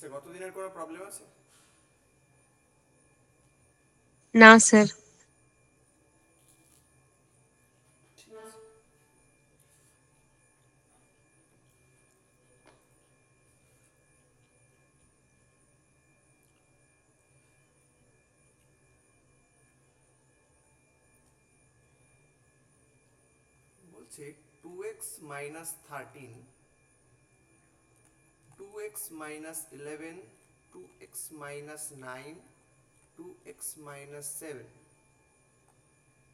আচ্ছা, গতদিনের কোনো প্রবলেম আছে? না স্যার। ঠিক আছে। বলছে 2x - 13, 2x - 11, 2x - 9, 2x - 7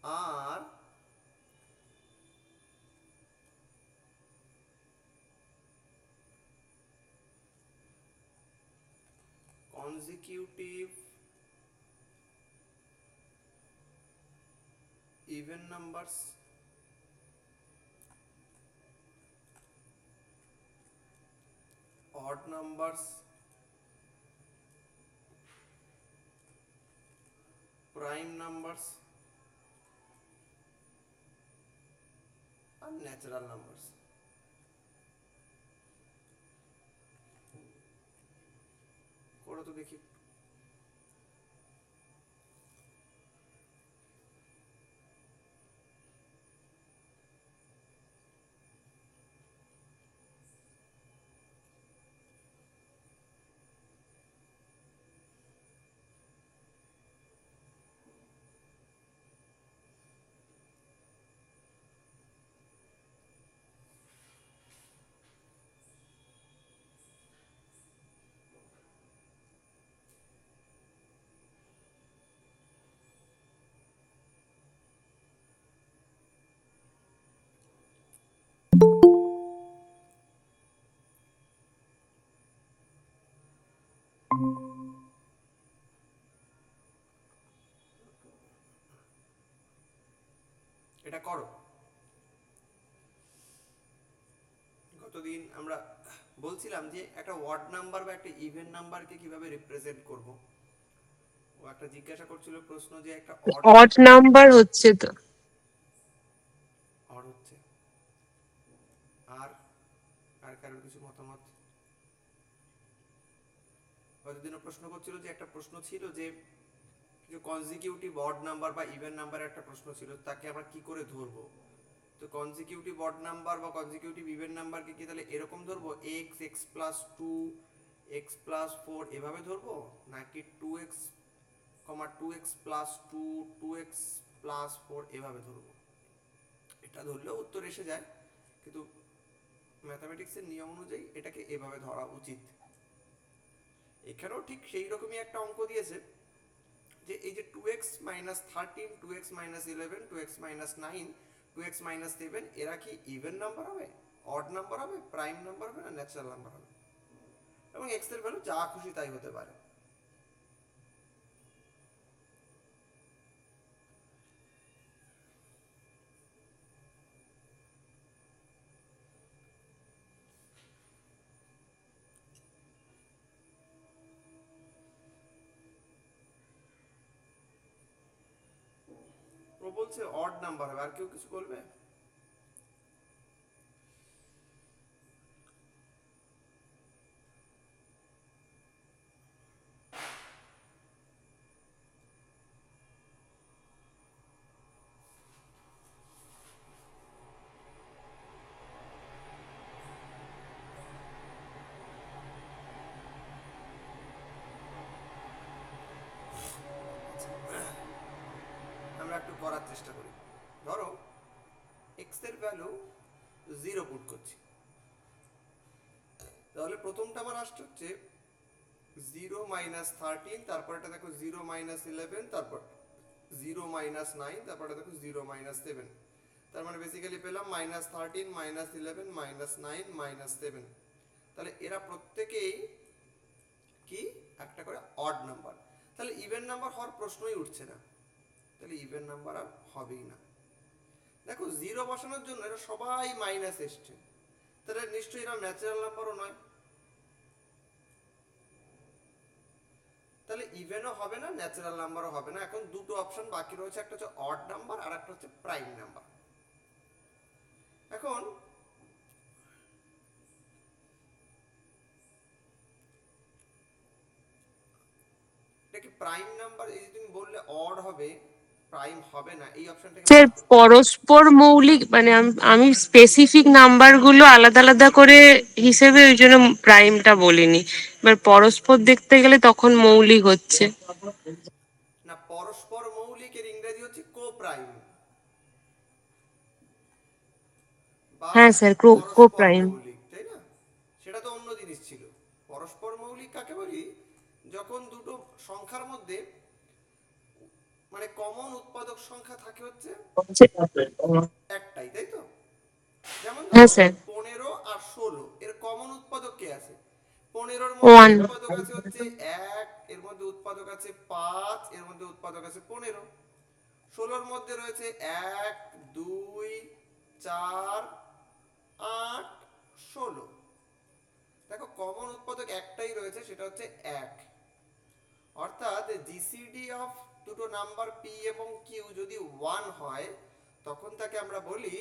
আর consecutive even numbers, odd numbers, prime numbers আর ন্যাচারাল নাম্বারস। করো তো দেখি। এটা করো। গতদিন আমরা বলছিলাম যে একটা ওয়ার্ড নাম্বার বা একটা ইভেন নাম্বারকে কিভাবে রিপ্রেজেন্ট করব। ও একটা জিজ্ঞাসা করছিল প্রশ্ন যে একটা অড নাম্বার হচ্ছে তো। অড হচ্ছে। আর আর কারোর কিছু মতামত? গতদিনও প্রশ্ন করছিল যে একটা প্রশ্ন ছিল যে কিছু কনজিকিউটিভ অড নাম্বার বা ইভেন নাম্বারের একটা প্রশ্ন ছিল, তাকে আমরা কি করে ধরবো। তো কনজিকিউটিভ অড নাম্বার বা কনজিকিউটিভ ইভেন নাম্বারকে কি তাহলে এরকম ধরবো, x x plus two x plus four এভাবে ধরবো, নাকি two x comma two x plus two two x plus four এভাবে ধরবো? এটা ধরলেও উত্তর এসে যায়, কিন্তু ম্যাথামেটিক্সের নিয়ম অনুযায়ী এটাকে এভাবে ধরা উচিত। এখানেও ঠিক সেই রকমই একটা অঙ্ক দিয়েছে যে এই যে 2x - 13, 2x - 11, 2x - 9, 2x - 7 এরা কি ইভেন নাম্বার হবে, অড নাম্বার হবে, প্রাইম নাম্বার হবে, না ন্যাচারাল নাম্বার হবে। এবং এক্স এর ভ্যালু যা খুশি তাই হতে পারে। ও বলছে অড নাম্বার হবে, আর কেউ কিছু বলবে? আমরা একটু করার চেষ্টা করি। ধরো এক্স এর ভ্যালু 0 পুট করছি, তাহলে প্রথমটা আমার আসছে হচ্ছে 0 - 13, তারপরটা দেখো 0 - 11, তারপর 0 - 9, তারপরে দেখো 0 - 7। তার মানে বেসিক্যালি পেলাম -13, -11, -9, -7। তাহলে এরা প্রত্যেকেই কি একটা করে অড নাম্বার। তাহলে ইভেন নাম্বার হওয়ার প্রশ্নই উঠছে না, তাহলে ইভেন নাম্বার আর হবেই না। দেখো জিরো বসানোর জন্য এরা সবাই মাইনাস এসছে, তাহলে নিশ্চয়ই এরা ন্যাচারাল নাম্বারও নয়, তাহলে ইভেনও হবে না, ন্যাচারাল নাম্বারও হবে না। এখন দুটো অপশন বাকি রয়েছে, একটা হচ্ছে অড নাম্বার আর একটা হচ্ছে প্রাইম নাম্বার। এখন প্রাইম নাম্বার, এই যে তুমি বললে অড হবে, প্রাইম হবে না, এই অপশনটাকে স্যার বাদ দাও। পরস্পর মৌলিক মানে আমি স্পেসিফিক নাম্বারগুলো আলাদা আলাদা করে হিসেবে ওই জন্য প্রাইমটা বলিনি। এবার পরস্পর দেখতে গেলে তখন মৌলিক হচ্ছে। না, পরস্পর মৌলিকের ইংরেজি হচ্ছে কোপ্রাইম বা হ্যাঁ স্যার, কো পরস্পর প্রাইম। মৌলিক, তাই না? সেটা তো অন্য জিনিস ছিল। পরস্পর মৌলিক কাকে বলি? যখন দুটো সংখ্যার মধ্যে মানে কমন উৎপাদক সংখ্যা থাকে হচ্ছে একটাই, তাই তো? যেমন হ্যাঁ ধরো স্যার। 15 আর 16, এর কমন উৎপাদক কে আছে? 15-র মধ্যে 1। উৎপাদক আছে হচ্ছে 1, এর মধ্যে উৎপাদক আছে 5, এর মধ্যে উৎপাদক আছে 15। 16-র মধ্যে রয়েছে 1, 2, 4, 8, 16। দেখো কমন উৎপাদক একটাই রয়েছে, সেটা হচ্ছে 1। অর্থাৎ জিসিডি অফ দুটো নাম্বার পি এবং কিউ যদি 1 হয়, তখন তাকে আমরা বলি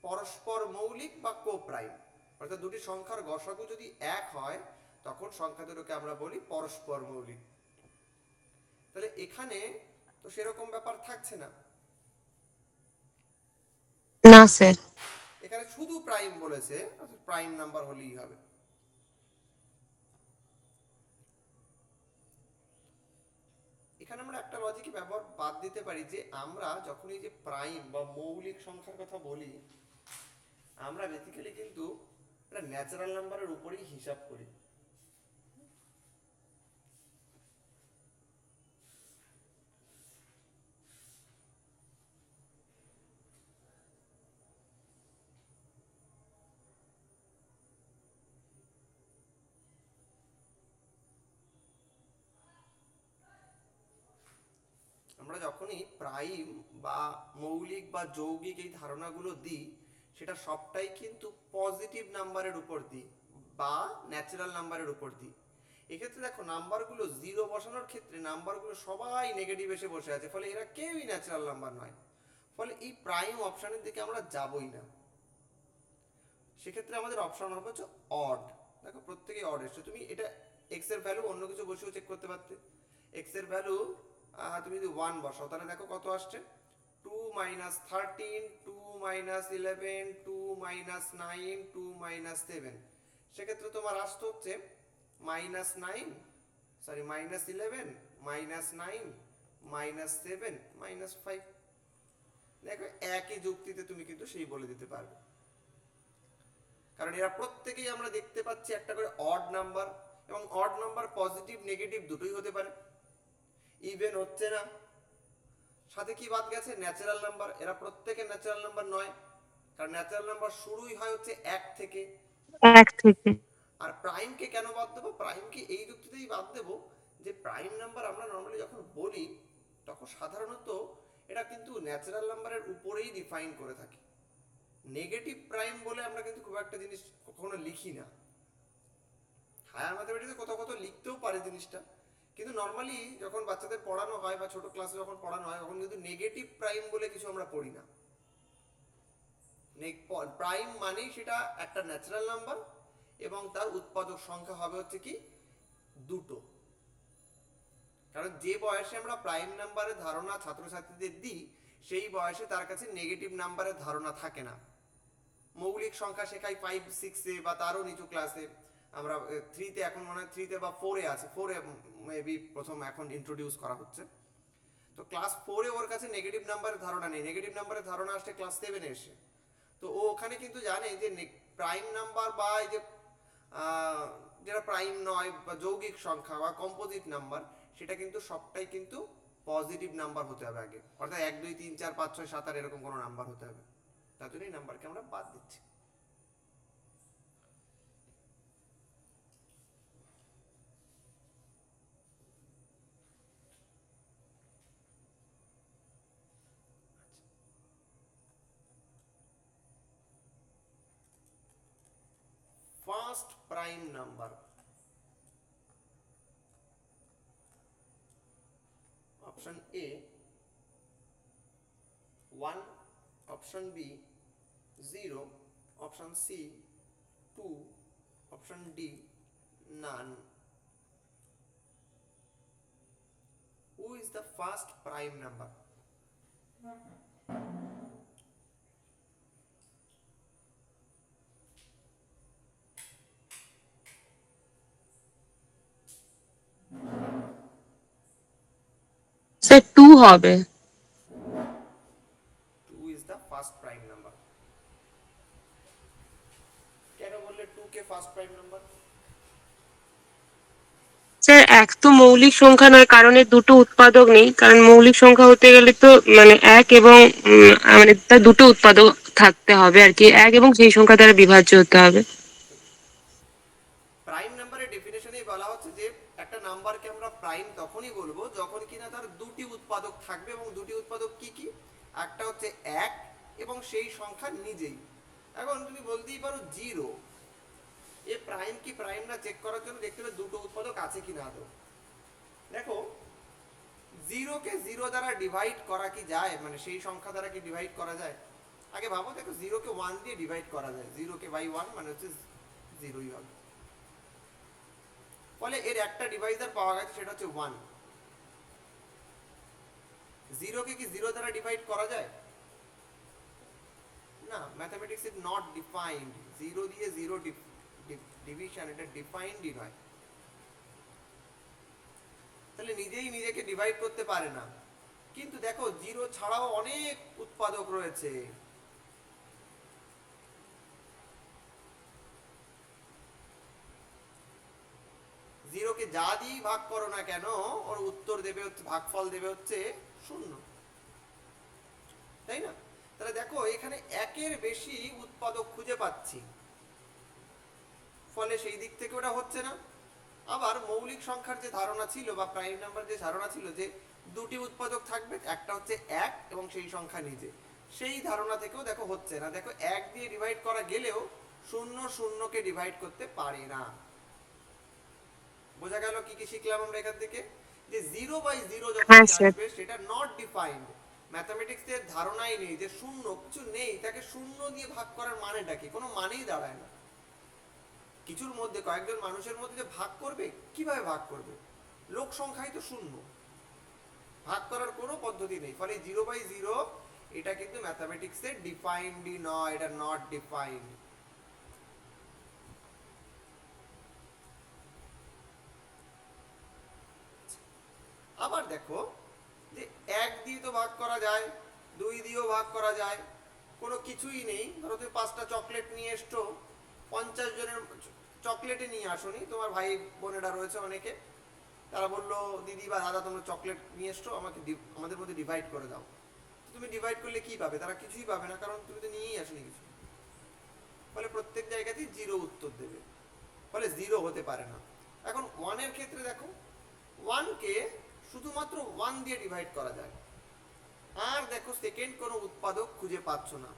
পরস্পর মৌলিক বা কোপ্রাইম। অর্থাৎ দুটি সংখ্যার গসাগু যদি 1 হয়, তখন সংখ্যা দুটোকে আমরা বলি পরস্পর মৌলিক। তাহলে এখানে তো সেরকম ব্যাপার থাকছে না, না স্যার। এখানে শুধু প্রাইম বলেছে, প্রাইম নাম্বার হলেই হবে। এখানে আমরা একটা লজিক ব্যবহার বাদ দিতে পারি, যে আমরা যখন এই যে প্রাইম বা মৌলিক সংখ্যার কথা বলি, আমরা বেসিক্যালি কিন্তু একটা ন্যাচারাল নাম্বারের উপরেই হিসাব করি। আমরা যখনই প্রাইম বা মৌলিক বা যৌগিক এই ধারণাগুলো দিই, সেটা সবটাই কিন্তু পজিটিভ নাম্বারের উপর দিই বা ন্যাচারাল নাম্বারের উপর দিই। এক্ষেত্রে দেখো নাম্বারগুলো জিরো বসানোর ক্ষেত্রে নাম্বারগুলো সবাই নেগেটিভ এসে বসে আছে, ফলে এরা কেউই ন্যাচারাল নাম্বার নয়। ফলে এই প্রাইম অপশানের দিকে আমরা যাবই না। সেক্ষেত্রে আমাদের অপশন হবে হচ্ছে অড। দেখো প্রত্যেকেই অড এসছে, তুমি এটা এক্স এর ভ্যালু অন্য কিছু বসেও চেক করতে পারতে। এক্স এর ভ্যালু তুমি যদি 1 বসাও, তাহলে দেখো কত আসছে। 2 মাইনাস 13, 2 মাইনাস 11, 2 মাইনাস 9, 2 মাইনাস 7। সেক্ষেত্রে তোমার আসতে হচ্ছে -9, -11, -9, -7, -5। দেখো একই যুক্তিতে তুমি কিন্তু সেই বলে দিতে পারবে, কারণ এরা প্রত্যেকেই আমরা দেখতে পাচ্ছি একটা করে অড নাম্বার, এবং অড নাম্বার পজিটিভ নেগেটিভ দুটোই হতে পারে। ইভেন হচ্ছে না, সাথে কি বাদ গেছে? Natural number. এরা প্রত্যেকে ন্যাচারাল নাম্বার নয়, কারণ ন্যাচারাল নাম্বার শুরুই হয় হচ্ছে 1 থেকে। 1 থেকে। আর প্রাইমকে কেন বাদ দেবো? প্রাইমকে এই যুক্তিতেই বাদ দেবো যে প্রাইম নাম্বার আমরা নর্মালি যখন বলি, তখন সাধারণত এটা কিন্তু ন্যাচারাল নাম্বারের উপরেই ডিফাইন করে থাকি। নেগেটিভ প্রাইম বলে আমরা কিন্তু খুব একটা জিনিস কখনো লিখি না। হায়ার ম্যাথমেটিক্সে কোথাও কোথাও লিখতেও পারে জিনিসটা, কিন্তু নর্মালি যখন বাচ্চাদের পড়ানো হয় বা ছোট ক্লাসে যখন পড়ানো হয়, তখন কিন্তু নেগেটিভ প্রাইম বলে কিছু আমরা পড়ি না। প্রাইম মানেই সেটা একটা ন্যাচারাল নাম্বার, এবং তার উৎপাদক সংখ্যা হবে হচ্ছে কি দুটো। কারণ যে বয়সে আমরা প্রাইম নাম্বারের ধারণা ছাত্রছাত্রীদের দিই, সেই বয়সে তার কাছে নেগেটিভ নাম্বারের ধারণা থাকে না। মৌলিক সংখ্যা শেখাই 5, 6-এ বা তারও নিচু ক্লাসে। আমরা 3-তে, এখন মনে হয় 3-তে বা 4-এ আছে, 4-এ মেবি প্রথম এখন ইন্ট্রোডিউস করা হচ্ছে। তো ক্লাস 4-এ ওর কাছে নেগেটিভ নাম্বারের ধারণা নেই, নেগেটিভ নাম্বারের ধারণা আসছে ক্লাস 7-এ এসে। তো ও ওখানে কিন্তু জানে যে প্রাইম নাম্বার বা এই যে যেটা প্রাইম নয় বা যৌগিক সংখ্যা বা কম্পোজিট নাম্বার, সেটা কিন্তু সবটাই কিন্তু পজিটিভ নাম্বার হতে হবে আগে। অর্থাৎ 1, 2, 3, 4, 5, 6, 7 আর এরকম কোনো নাম্বার হতে হবে। তার জন্য এই নাম্বারকে আমরা বাদ দিচ্ছি। First prime number, option A 1, option B 0, option C 2, option D none. Is the first prime number? Sir 2 হবে। 2 is the first prime number. কেন বললে 2 কে ফার্স্ট প্রাইম নাম্বার? স্যার 1 তো মৌলিক সংখ্যা নয়, কারণ এর দুটো উৎপাদক নেই। কারণ মৌলিক সংখ্যা হতে গেলে তো মানে 1 এবং মানে তার দুটো উৎপাদক থাকতে হবে আর কি, 1 এবং সেই সংখ্যা দ্বারা বিভাজ্য হতে হবে। প্রাইম নাম্বারের ডেফিনেশনেই বলা হচ্ছে যে একটা নাম্বারকে আমরা প্রাইম তখনই বলবো যখন কিনা তার দুটি উৎপাদক থাকবে, এবং দুটি উৎপাদক কি কি? একটা হচ্ছে 1 এবং সেই সংখ্যা নিজেই। এখন তুমি বলতেই পারো 0, এ প্রাইম কি প্রাইম না চেক করার জন্য দেখতে হবে দুটো উৎপাদক আছে কিনা আদৌ। দেখো 0 কে 0 দ্বারা ডিভাইড করা কি যায়, মানে সেই সংখ্যা দ্বারা কি ডিভাইড করা যায়? আগে ভাবো, দেখো 0 কে 1 দিয়ে ডিভাইড করা যায়, 0 কে বাই 1 মানে হচ্ছে 0ই হবে। ফলে এর একটা ডিভাইজার পাওয়া গেছে, সেটা হচ্ছে 1। 0 কে কি 0 দ্বারা ডিভাইড করা যায়? না, ম্যাথমেটিক্স ইজ নট ডিফাইন্ড। 0 দিয়ে 0 ডিভিশন, এটা ডিফাইন্ডই নয়। তাহলে নিজেই নিজেকে ডিভাইড করতে পারে না। কিন্তু দেখো 0 ছাড়াও অনেক উৎপাদক রয়েছে। জিরোকে যা দিয়ে ভাগ করো না কেন, ওর উত্তর দেবে হচ্ছে, ভাগফল দেবে হচ্ছে 0, তাই না? তাহলে দেখো এখানে একের বেশি উৎপাদক খুঁজে পাচ্ছি, ফলে সেই দিক থেকে ওটা হচ্ছে না। আবার মৌলিক সংখ্যার যে ধারণা ছিল বা প্রাইম নাম্বার যে ধারণা ছিল যে দুটি উৎপাদক থাকবে, একটা হচ্ছে 1 এবং সেই সংখ্যা নিজে, সেই ধারণা থেকেও দেখো হচ্ছে না। দেখো 1 দিয়ে ডিভাইড করা গেলেও 0 0 কে ডিভাইড করতে পারে না। বোঝা গেল কি কি শিখলাম আমরা এখান থেকে? যে 0/0 যখন হ্যাঁ স্যার। আসবে সেটা নট ডিফাইন্ড। ম্যাথমেটিক্স এর ধারণাই নেই যে শূন্য কিছু নেই, তাকে 0 দিয়ে ভাগ করার মানেটা কি? কোনো মানেই দাঁড়ায় না। কিছুর মধ্যে, কয়েকজন মানুষের মধ্যে যে ভাগ করবে, কিভাবে ভাগ করবে? লোক সংখ্যাই তো 0, ভাগ করার কোনো পদ্ধতি নেই। ফলে 0/0 এটা কিন্তু ম্যাথমেটিক্স এর ডিফাইন্ডই নয়, এটা নট ডিফাইন্ড। আবার দেখো যে 1 দিয়ে তো ভাগ করা যায়, 2 দিয়েও ভাগ করা যায়, কোনো কিছুই নেই। ধরো তুমি 5টা চকলেট নিয়ে এসছো, 50 জনের চকলেটে নিয়ে আসোনি, তোমার ভাই বোনেরা রয়েছে অনেকে, তারা বললো দিদি বা দাদা তোমরা চকলেট নিয়ে এসছো, আমাকে আমাদের মধ্যে ডিভাইড করে দাও। তুমি ডিভাইড করলে কি পাবে? তারা কিছুই পাবে না, কারণ তুমি তো নিয়েই আসোনি কিছু। ফলে প্রত্যেক জায়গাতেই 0 উত্তর দেবে, ফলে 0 হতে পারে না। এখন 1 এর ক্ষেত্রে দেখো, 1 কে শুধুমাত্র 1 দিয়ে ডিভাইড করা যায়। আর দেখো সেকেন্ড কোনো উৎপাদক খুঁজে পাচ্ছ না।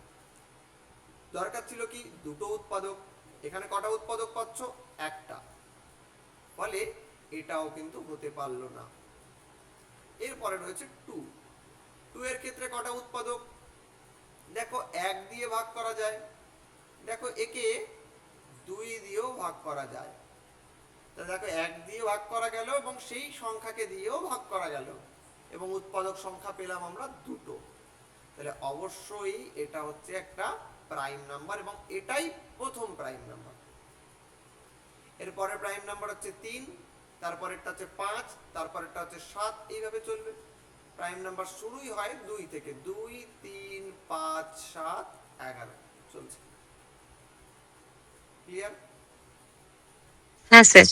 দরকার ছিল কি? দুটো উৎপাদক। এখানে কটা উৎপাদক পাচ্ছ? একটা। ফলে এটাও কিন্তু হতে পারলো না। এরপরে রয়েছে 2। 2 এর ক্ষেত্রে কটা উৎপাদক? দেখো 1 দিয়ে ভাগ করা যায়, দেখো একে 2 দিয়েও ভাগ করা যায়। তা দেখো 1 দিয়ে ভাগ করা গেল এবং সেই সংখ্যাকে দিয়েও ভাগ করা গেল, এবং উৎপাদক সংখ্যা পেলাম আমরা দুটো। তাহলে অবশ্যই এটা হচ্ছে একটা প্রাইম নাম্বার, এবং এটাই প্রথম প্রাইম নাম্বার। এরপরে প্রাইম নাম্বার হচ্ছে 3, তারপরেরটা হচ্ছে 5, তারপরেরটা হচ্ছে 7, এইভাবে চলবে। প্রাইম নাম্বার শুরুই হয় 2 থেকে, 2 3 5 7 11 চলছে। ক্লিয়ার? হ্যাঁ স্যার।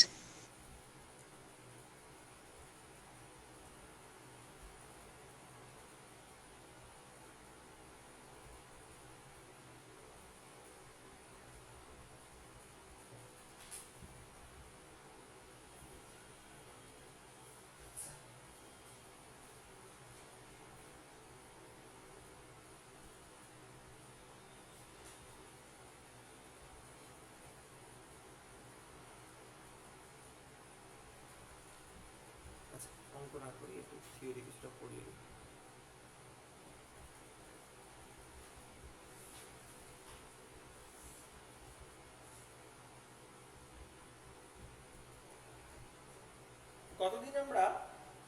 আচ্ছা, অঙ্ক না করি, একটু থিওরি কিছুটা পড়িয়ে নিই। কতদিন আমরা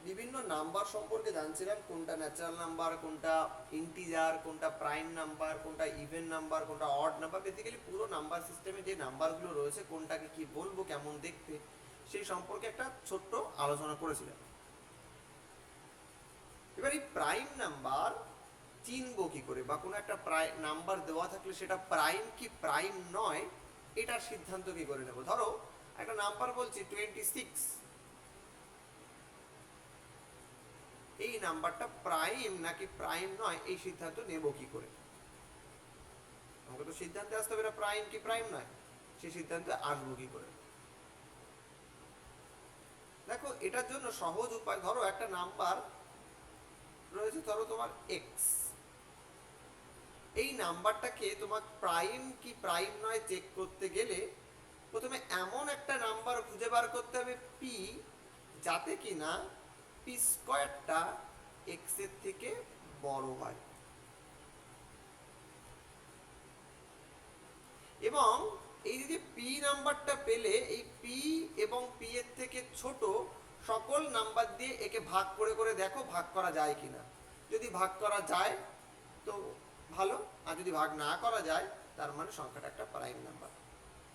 বিভিন্ন নাম্বার সম্পর্কে জানছিলাম, কোনটা ন্যাচারাল নাম্বার, কোনটা ইন্টিজার, কোনটা প্রাইম নাম্বার, কোনটা ইভেন নাম্বার, কোনটা অড নাম্বার, বেসিক্যালি পুরো নাম্বার সিস্টেমে যে নাম্বারগুলো রয়েছে কোনটাকে কি বলবো, কেমন দেখতে, সেই সম্পর্কে একটা ছোট্ট আলোচনা করেছিলাম। এবার এই প্রাইম নাম্বার চিনবো কি করে, বা কোনো একটা নাম্বার দেওয়া থাকলে সেটা প্রাইম কি প্রাইম নয় এটার সিদ্ধান্ত কি করে নেব। ধরো একটা নাম্বার বলছি 26, এই নাম্বারটা প্রাইম নাকি প্রাইম নয় এই সিদ্ধান্ত নেব কি করে। আমাকে তো সিদ্ধান্তে আসতে হবে এটা প্রাইম কি প্রাইম নয়, সেই সিদ্ধান্তে আসবো কি করে। দেখো এটার জন্য সহজ উপায়, ধরো একটা নাম্বার রয়েছে, ধরো তোমার এক্স, এই নাম্বারটাকে তোমার প্রাইম কি প্রাইম নয় চেক করতে গেলে প্রথমে এমন একটা নাম্বার খুঁজে বার করতে হবে পি, যাতে কিনা পি স্কয়ারটা এক্স এর থেকে বড় হয়, এবং এই যে পি নাম্বারটা পেলে এই পি এবং পি এর থেকে ছোট সকল নাম্বার দিয়ে একে ভাগ করে করে দেখো ভাগ করা যায় কিনা। যদি ভাগ করা যায় তো ভালো, আর যদি ভাগ না করা যায় তার মানে সংখ্যাটা একটা প্রাইম নাম্বার।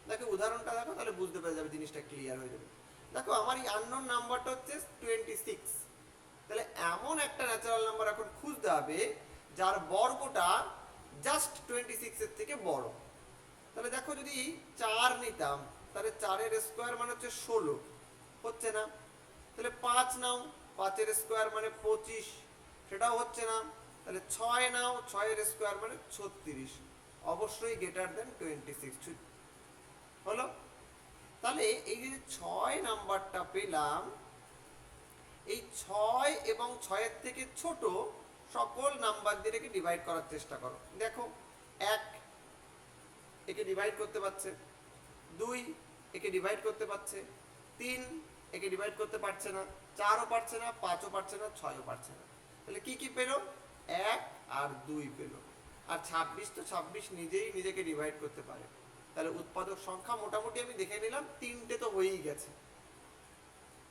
দেখো উদাহরণটা দেখো, তাহলে বুঝতে পেরে যাবে, জিনিসটা ক্লিয়ার হয়ে যাবে। দেখো আমার এই আননোন নাম্বারটা হচ্ছে 26, তাহলে এমন একটা ন্যাচারাল নাম্বার এখন খুঁজতে হবে যার বর্গটা জাস্ট 26 এর থেকে বড়। তাহলে দেখো যদি 4 নিতাম তাহলে 4 এর স্কয়ার মানে হচ্ছে 16, হচ্ছে না। তাহলে 5 নাও, 5 এর স্কয়ার মানে 25, সেটাও হচ্ছে না। তাহলে 6 নাও, 6 এর স্কয়ার মানে 36, অবশ্যই গ্রেটার দেন 26 হলো। তাহলে এই যে 6 নাম্বারটা পেলাম, এই 6 এবং 6 এর থেকে ছোট সকল নাম্বার দিয়ে এটাকে ডিভাইড করার চেষ্টা করো। দেখো 1 একে ডিভাইড করতে পারছে, 2 একে ডিভাইড করতে পারছে, 3 একে ডিভাইড করতে পারছে না, 4ও পারছে না, 5ও পারছে না, 6ও পারছে না। তাহলে কি কি পেলো? 1 আর 2 পেলো। আর 26 তো 26 নিজেই নিজেকে ডিভাইড করতে পারে। তাহলে উৎপাদক সংখ্যা মোটামুটি আমি দেখে নিলাম 3টে তো হয়েই গেছে,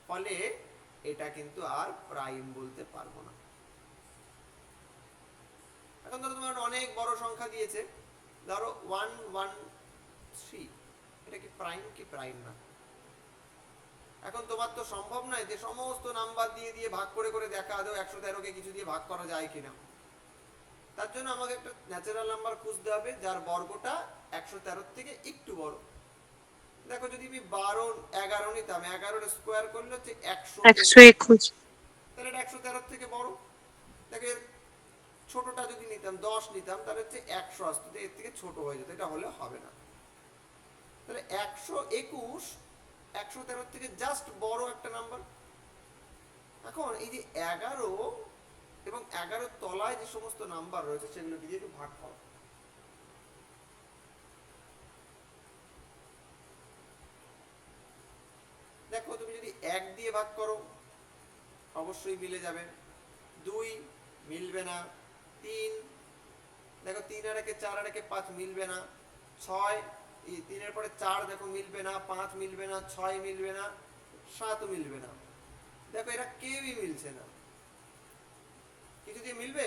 ফলে এটা কিন্তু আর প্রাইম বলতে পারবো না। এখন ধরো তোমার অনেক বড় সংখ্যা দিয়েছে, ধরো 113, এটা কি প্রাইম কি প্রাইম না? এখন তোমার তো সম্ভব নয় যে সমস্ত নাম্বার দিয়ে দিয়ে ভাগ করে করে দেখা আদৌ 113কে কিছু দিয়ে ভাগ করা যায় কিনা। তার জন্য আমাকে একটা ন্যাচারাল নাম্বার খুঁজতে হবে যার বর্গটা 113 থেকে একটু বড়। দেখো যদি আমি 12 11 নিতাম, 11 এর স্কয়ার করলে হচ্ছে 121, তাহলে এটা 113 থেকে বড়। দেখো এর ছোটটা যদি নিতাম 10 নিতাম তাহলে হচ্ছে 180, এর থেকে ছোট হয়ে যেত, এটা হলে হবে না। তাহলে 121 113 থেকে জাস্ট বড় একটা নাম্বার। এখন এই যে 11 এবং 11 তলায় যে সমস্ত নাম্বার রয়েছে সেগুলো দিয়ে একটু ভাগ করো। দেখো তুমি যদি 1 দিয়ে ভাগ করো অবশ্যই মিলে যাবে, 2 মিলবে না, 3 দেখো 3 আর 1 4 আর 1 5 মিলবে না, 6 এই 3 এর পরে 4 দেখো মিলবে না, 5 মিলবে না, 6 মিলবে না, 7 মিলবে না। দেখো এরা কেউই মিলছে না। কিছু দিয়ে মিলবে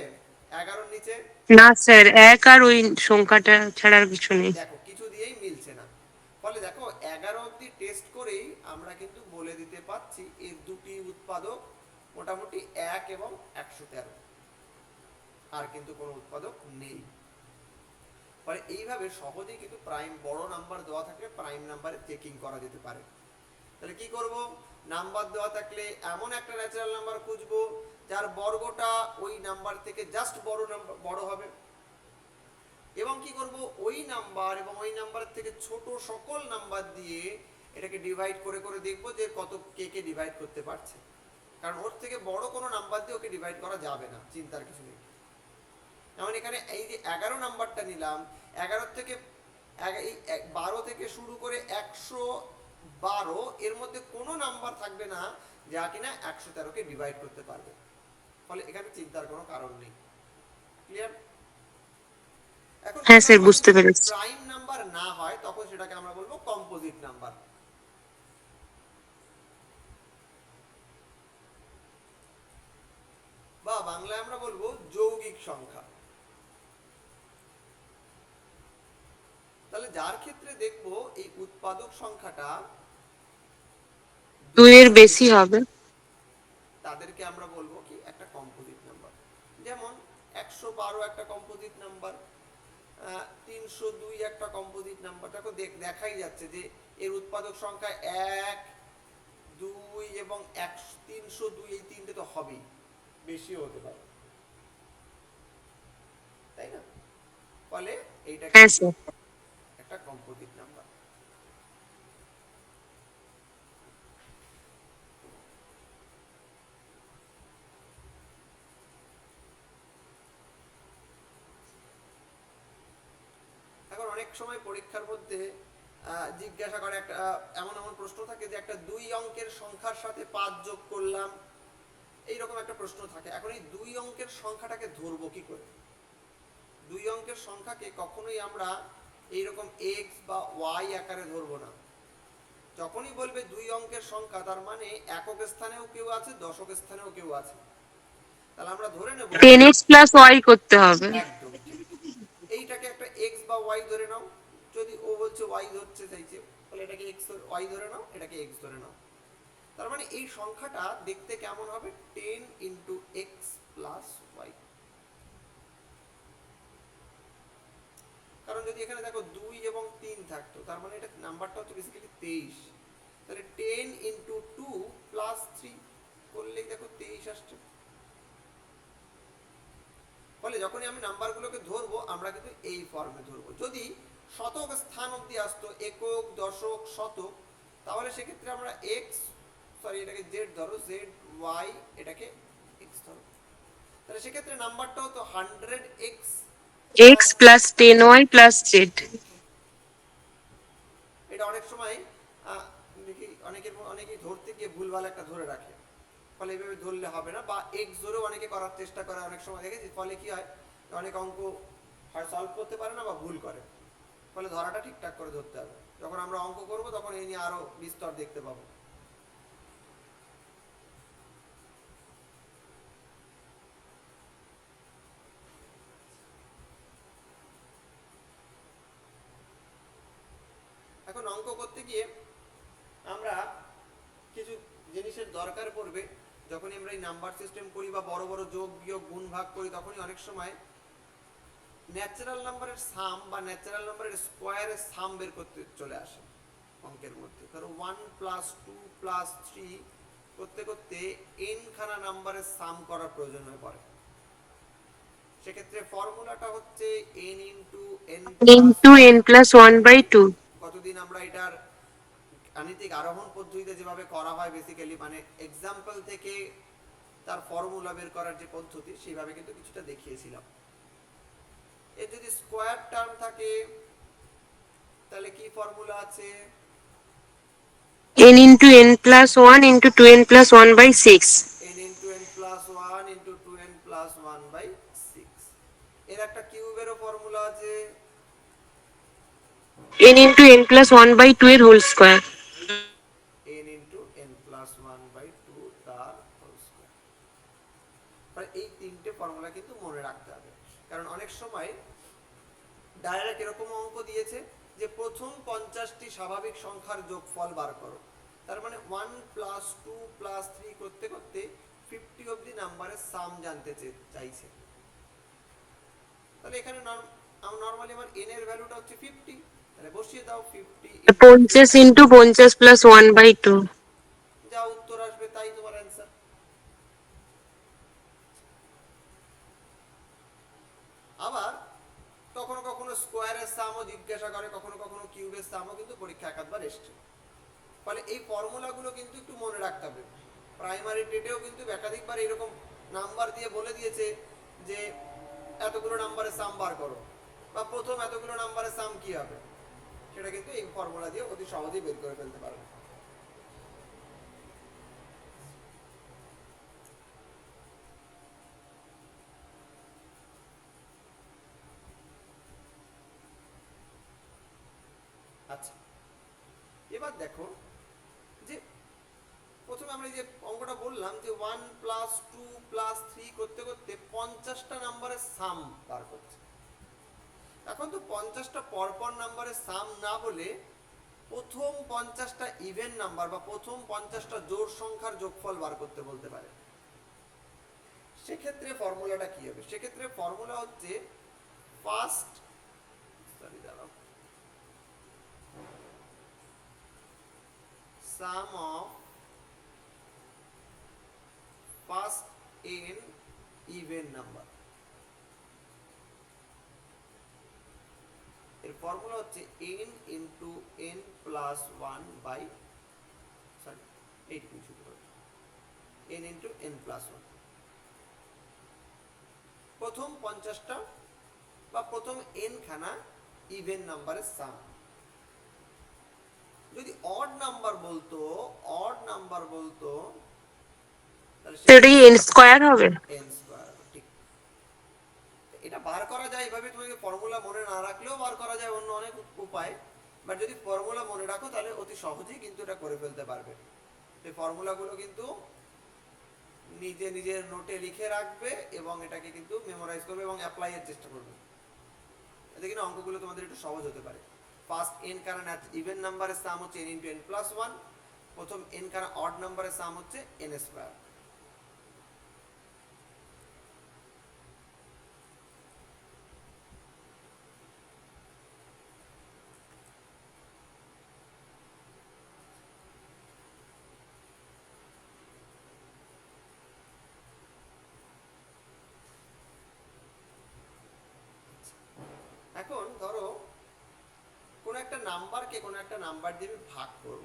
11 এর নিচে? না স্যার, 1 আর ওই সংখ্যাটা ছাড়া আর কিছু নেই। দেখো কিছু দিয়েই মিলছে না। ফলে দেখো 11 অবধি টেস্ট করেই আমরা কিন্তু বলে দিতে পারছি এর দুটি উৎপাদক মোটামুটি 1 এবং 113, আর কিন্তু কোনো উৎপাদক নেই। ফলে এইভাবে সহজেই কিন্তু প্রাইম বড় নাম্বার দেওয়া থাকলে প্রাইম নাম্বারে চেকিং করা যেতে পারে। তাহলে কি করব? নাম্বার দেওয়া থাকলে এমন একটা ন্যাচারাল নাম্বার খুঁজবো যার বর্গটা ওই নাম্বার থেকে জাস্ট বড় হবে, এবং কি করব ওই নাম্বার এবং ওই নাম্বারের থেকে ছোট সকল নাম্বার দিয়ে এটাকে ডিভাইড করে করে দেখব যে কত কে ডিভাইড করতে পারছে। কারণ ওর থেকে বড় কোনো নাম্বার দিয়ে ওকে ডিভাইড করা যাবে না, চিন্তার কিছু নেই। যেমন এখানে এই যে 11 নাম্বারটা নিলাম, 11 থেকে 12 থেকে শুরু করে 112, এর মধ্যে কোনো নাম্বার থাকবে না যা কিনা 113কে ডিভাইড করতে পারবে। ফলে এখানে চিন্তার কোনো কারণ নেই। ক্লিয়ার? এখন হ্যাঁ স্যার, বুঝতে পেরেছি। প্রাইম নাম্বার না হয় তখন সেটাকে আমরা বলবো কম্পোজিট নাম্বার। বা বাংলায় আমরা বলবো যৌগিক সংখ্যা। তাহলে যার ক্ষেত্রে দেখবো এই উৎপাদক সংখ্যাটা 2 এর বেশি হবে, তাদেরকে আমরা বলবো কি একটা কম্পোজিট নাম্বার। যেমন 112 একটা কম্পোজিট নাম্বার, 302 একটা কম্পোজিট নাম্বার। দেখো দেখাই যাচ্ছে যে এর উৎপাদক সংখ্যা 1, 2 এবং 302, এই তিনটে তো হবেই, বেশিও হতে পারে, তাই না? ফলে এইটা হ্যাঁ কিন্তু স্যার। একটা কম্পোজিট নাম্বার। এখন অনেক সময় পরীক্ষার মধ্যে জিজ্ঞাসা করে একটা এমন এমন প্রশ্ন থাকে যে একটা 2 অঙ্কের সংখ্যার সাথে 5 যোগ করলাম, এইরকম একটা প্রশ্ন থাকে। এখন এই 2 অঙ্কের সংখ্যাটাকে ধরবো কি করে? 2 অঙ্কের সংখ্যাকে কখনোই আমরা এইরকম x বা y আকারে ধরবো না। যখনই বলবে 2 অঙ্কের সংখ্যা, তার মানে একক স্থানেও কেউ আছে, দশক স্থানেও কেউ আছে। তাহলে আমরা ধরে নেব 10x প্লাস y করতে হবে। একদম ঠিক। এইটাকে একটা x বা y ধরে নাও। যদি ও বলছে y ধরতে চাইছে, তাহলে এটাকে x y ধরে নাও, এটাকে x ধরে নাও। তার মানে এই সংখ্যাটা দেখতে কেমন হবে? 10 ইন্টু এক্স প্লাস ওয়াই। কারণ যদি এখানে দেখো 2 এবং 3 থাকতো, তার মানে এটা নাম্বারটা হচ্ছে বেসিক্যালি 23। তাহলে 10 ইন্টু 2 প্লাস 3 করলেই দেখো 23 আসছে। ফলে যখনই আমি নাম্বারগুলোকে ধরবো, আমরা কিন্তু এই ফর্মে ধরবো। যদি শতক স্থান অবধি আসতো, একক, দশক, শতক, তাহলে সেক্ষেত্রে আমরা এটাকে জেড ধরো, জেড ওয়াই, এটাকে এক্স ধরো। তাহলে সেক্ষেত্রে নাম্বারটা হতো 100x x plus 10y plus z। এটা অনেক সময় দেখি অনেকেই ধরতে গিয়ে ভুলভাল একটা ধরে রাখে। ফলে এইভাবে ধরলে হবে না, বা এক্স ধরেও অনেকে করার চেষ্টা করে, অনেক সময় দেখেছি। ফলে কি হয়, অনেক অঙ্ক হয় সলভ করতে পারে না বা ভুল করে। ফলে ধরাটা ঠিকঠাক করে ধরতে হবে। যখন আমরা অঙ্ক করব তখন এই নিয়ে আরো বিস্তর দেখতে পাবো। এখন অঙ্ক করতে গিয়ে আমরা কিছু জিনিসের দরকার পড়বে। যখনই আমরা এই নাম্বার সিস্টেম করি বা বড় বড় যোগ বিয়োগ গুণ ভাগ করি, তখনই অনেক সময় ন্যাচারাল নাম্বারের সাম বা ন্যাচারাল নাম্বারের স্কোয়ারের সাম বের করতে চলে আসে অঙ্কের মধ্যে। ধরো 1 প্লাস 2 প্লাস 3 করতে করতে n খানা নাম্বারের সাম করার প্রয়োজন হয়ে পড়ে। সেক্ষেত্রে ফর্মুলাটা হচ্ছে n into n into n plus 1/2। কতদিন আমরা এটার গাণিতিক আরোহণ পদ্ধতিতে যেভাবে করা হয়, বেসিক্যালি মানে এক্সাম্পল থেকে তার ফর্মুলা বের করার যে পদ্ধতি, সেইভাবে কিন্তু কিছুটা দেখিয়েছিলাম। এর যদি স্কোয়ার টার্ম থাকে, তাহলে কি ফর্মুলা আছে? n into n plus 1 into 2n plus 1/6। n into n plus 1 into 2n plus 1/6। এর একটা কিউবেরও ফর্মুলা আছে, n ইন্টু n প্লাস 1/2 এর whole square. n into n plus 1/2 তার হোল স্কোয়ার। এই তিনটে ফর্মুলা কিন্তু মনে রাখতে হবে। কারণ অনেক সময় ডাইরেক্ট এরকম অঙ্ক দিয়েছে যে প্রথম 50টি স্বাভাবিক সংখ্যার যোগফল বার করো। তার মানে 1 প্লাস 2 প্লাস 3 করতে করতে 50 অবধি নাম্বারের সাম জানতে চাইছে। তাহলে এখানে নরমালি আমার n এর ভ্যালুটা হচ্ছে 50। তাহলে বসিয়ে দাও 50 50 ইন্টু 50 প্লাস 1/2। যা উত্তর আসবে তাই তোমার অ্যান্সার। আবার কখনো কখনো স্কোয়ারের সামও জিজ্ঞাসা করে, কখনো কখনো কিউবের সামও কিন্তু পরীক্ষা একাধবার এসছে। ফলে এই ফর্মুলাগুলো কিন্তু একটু মনে রাখতে হবে। প্রাইমারি টেটেও কিন্তু একাধিকবার এরকম নাম্বার দিয়ে বলে দিয়েছে যে এতগুলো নাম্বারের সাম বার করো, বা প্রথম এতগুলো নাম্বারের সাম কি হবে, সেটা কিন্তু এই ফর্মুলা দিয়ে অতি সহজেই বের করে ফেলতে পারবে। আচ্ছা, এবার দেখো যে প্রথমে আমরা এই যে অঙ্কটা বললাম যে 1 প্লাস 2 প্লাস 3 করতে করতে 50টা নাম্বারের সাম বার করছে। এখন তো 50টা পরপর নাম্বারের সাম না বলে প্রথম 50টা ইভেন নাম্বার বা প্রথম 50টা জোড় সংখ্যার যোগফল বার করতে বলতে পারে। সেক্ষেত্রে ফর্মুলাটা কি হবে? সেক্ষেত্রে ফর্মুলা হচ্ছে first sum of first n even number. এর ফর্মুলা হচ্ছে n into n plus 1 by sorry 8 n into n plus 1। প্রথম 50টা বা প্রথম n খানা ইভেন নাম্বারের সাম। যদি অড নাম্বার বলতো তাহলে সেটা কি n স্কয়ার হবে? n square. ঠিক, এটা বার করা যায় এইভাবে, তোমাকে ফর্মুলা মনে না রাখলেও বার করা যায় অন্য অনেক উপায়, বাট যদি ফর্মুলা মনে রাখো তাহলে অতি সহজেই কিন্তু এটা করে ফেলতে পারবে। এই ফর্মুলাগুলো কিন্তু নিজের নোটে লিখে রাখবে এবং এটাকে কিন্তু মেমোরাইজ করবে এবং অ্যাপ্লাই এর চেষ্টা করবে। এতে কিন্তু অঙ্কগুলো তোমাদের একটু সহজ হতে পারে। ফার্স্ট n কারণ ইভেন নাম্বারের সাম হচ্ছে n ইনটু n প্লাস 1, প্রথম n কারণ অড নাম্বারের সাম হচ্ছে n স্কয়ার। এখন ধরো কোন একটা নাম্বারকে কোন একটা নাম্বার দিয়ে আমি ভাগ করব,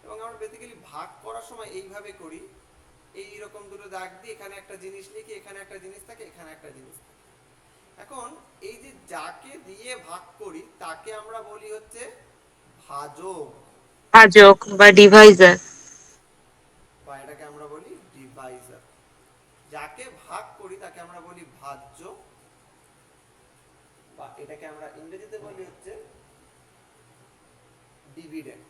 এবং আমরা বেসিক্যালি ভাগ করার সময় এইভাবে করি, এই রকম দুটো দাগ দিয়ে এখানে একটা জিনিস লিখি, এখানে একটা জিনিস থাকে, এখানে একটা জিনিস থাকে। এখন এই যে যাকে দিয়ে ভাগ করি তাকে আমরা বলি হচ্ছে ভাজক, ভাজক বা ডিভাইজার। বা এটাকে আমরা বলি ডিভাইজার। যাকে ভাগ করি তাকে আমরা বলি ভাজ্য, বা এটাকে আমরা ইংরেজিতে বলি হচ্ছে ডিভিডেন্ড।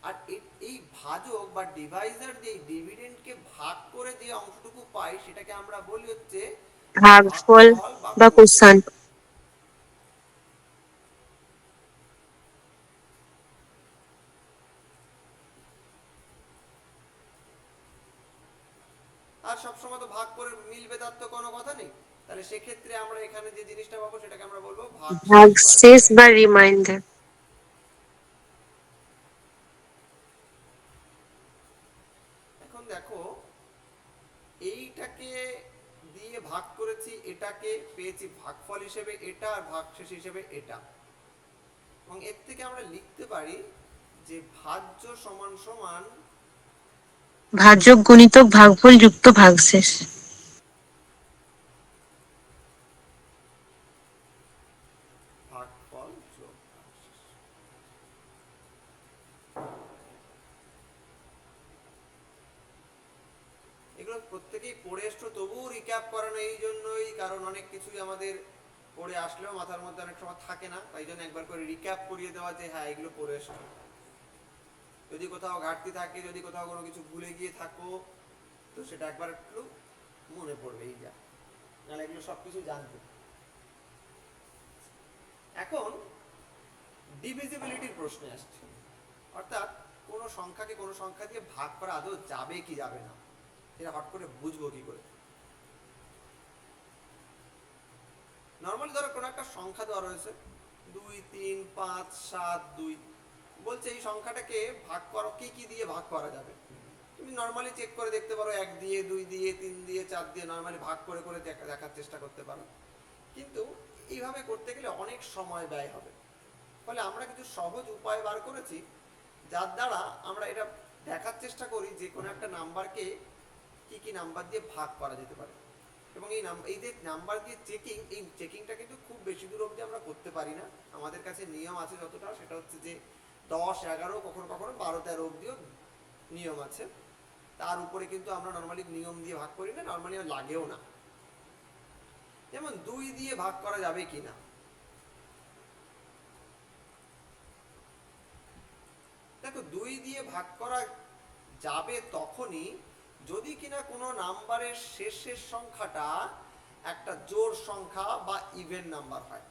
আর এই ভাজক বা ডিভাইজার দিয়ে ডিভিডেন্ডকে ভাগ করে যে অংশটুকু পাই সেটাকে আমরা বলি হচ্ছে ভাগফল বা কোষান্ত। আর সবসময় তো ভাগ করে মিলবে তার তো কোনো কথা নেই, তাহলে সেক্ষেত্রে আমরা এখানে যে জিনিসটা পাবো সেটাকে আমরা বলবো ভাগশেষ বা রিমাইন্ডার। এখন দেখো এইটাকে দিয়ে ভাগ করেছি, এটাকে পেয়েছি ভাগফল হিসেবে এটা, আর ভাগশেষ হিসেবে এটা, এবং এর থেকে আমরা লিখতে পারি যে ভাজ্য সমান সমান ভাজক গুণিতক ভাগফল যুক্ত ভাগশেষ। ভাগফল যোগ ভাগশেষ। এগুলো প্রত্যেকেই পড়ে এসছো, তবুও রিক্যাপ করানো এই জন্যই, কারণ অনেক কিছুই আমাদের পড়ে আসলেও মাথার মধ্যে অনেক সময় থাকে না, তাই জন্য একবার করে রিক্যাপ করিয়ে দেওয়া যে হ্যাঁ এগুলো পড়ে এসছো। যদি কোথাও ঘাটতি থাকে, যদি কোথাও কোনো কিছু ভুলে গিয়ে থাকো, তো সেটা একবার একটু মনে পড়বে, এই যা, নাহলে এগুলো সবকিছু জানতে। এখন ডিভিজিবিলিটির প্রশ্নে আসছে, অর্থাৎ কোনো সংখ্যাকে কোনো সংখ্যা দিয়ে ভাগ করা আদৌ যাবে কি যাবে না, সেটা হট করে বুঝবো কি করে। নর্মালি ধরো কোনো একটা সংখ্যা দেওয়া রয়েছে 2 3 5 7 2, বলছে এই সংখ্যাটাকে ভাগ করো, কি কি দিয়ে ভাগ করা যাবে। তুমি নর্মালি চেক করে দেখতে পারো, 1 দিয়ে 2 দিয়ে 3 দিয়ে 4 দিয়ে নর্মালি ভাগ করে করে দেখার চেষ্টা করতে পারো, কিন্তু এইভাবে করতে গেলে অনেক সময় ব্যয় হবে। ফলে আমরা কিছু সহজ উপায় বার করেছি যার দ্বারা আমরা এটা দেখার চেষ্টা করি যে কোনো একটা নাম্বারকে কি কি নাম্বার দিয়ে ভাগ করা যেতে পারে। এবং এই যে নাম্বার দিয়ে চেকিং, এই চেকিংটা কিন্তু খুব বেশি দূর অবধি আমরা করতে পারি না। আমাদের কাছে নিয়ম আছে যতটা, সেটা হচ্ছে যে 10 11 কখনো কখনো 12 13 অবধিও নিয়ম আছে, তার উপরে কিন্তু আমরা নর্মালি নিয়ম দিয়ে ভাগ করি না, নর্মালি লাগেও না। যেমন 2 দিয়ে ভাগ করা যাবে কিনা, দিয়ে ভাগ করা যাবে তখনই যদি কিনা কোনো নাম্বারের শেষের সংখ্যাটা একটা জোড় সংখ্যা বা ইভেন নাম্বার হয়।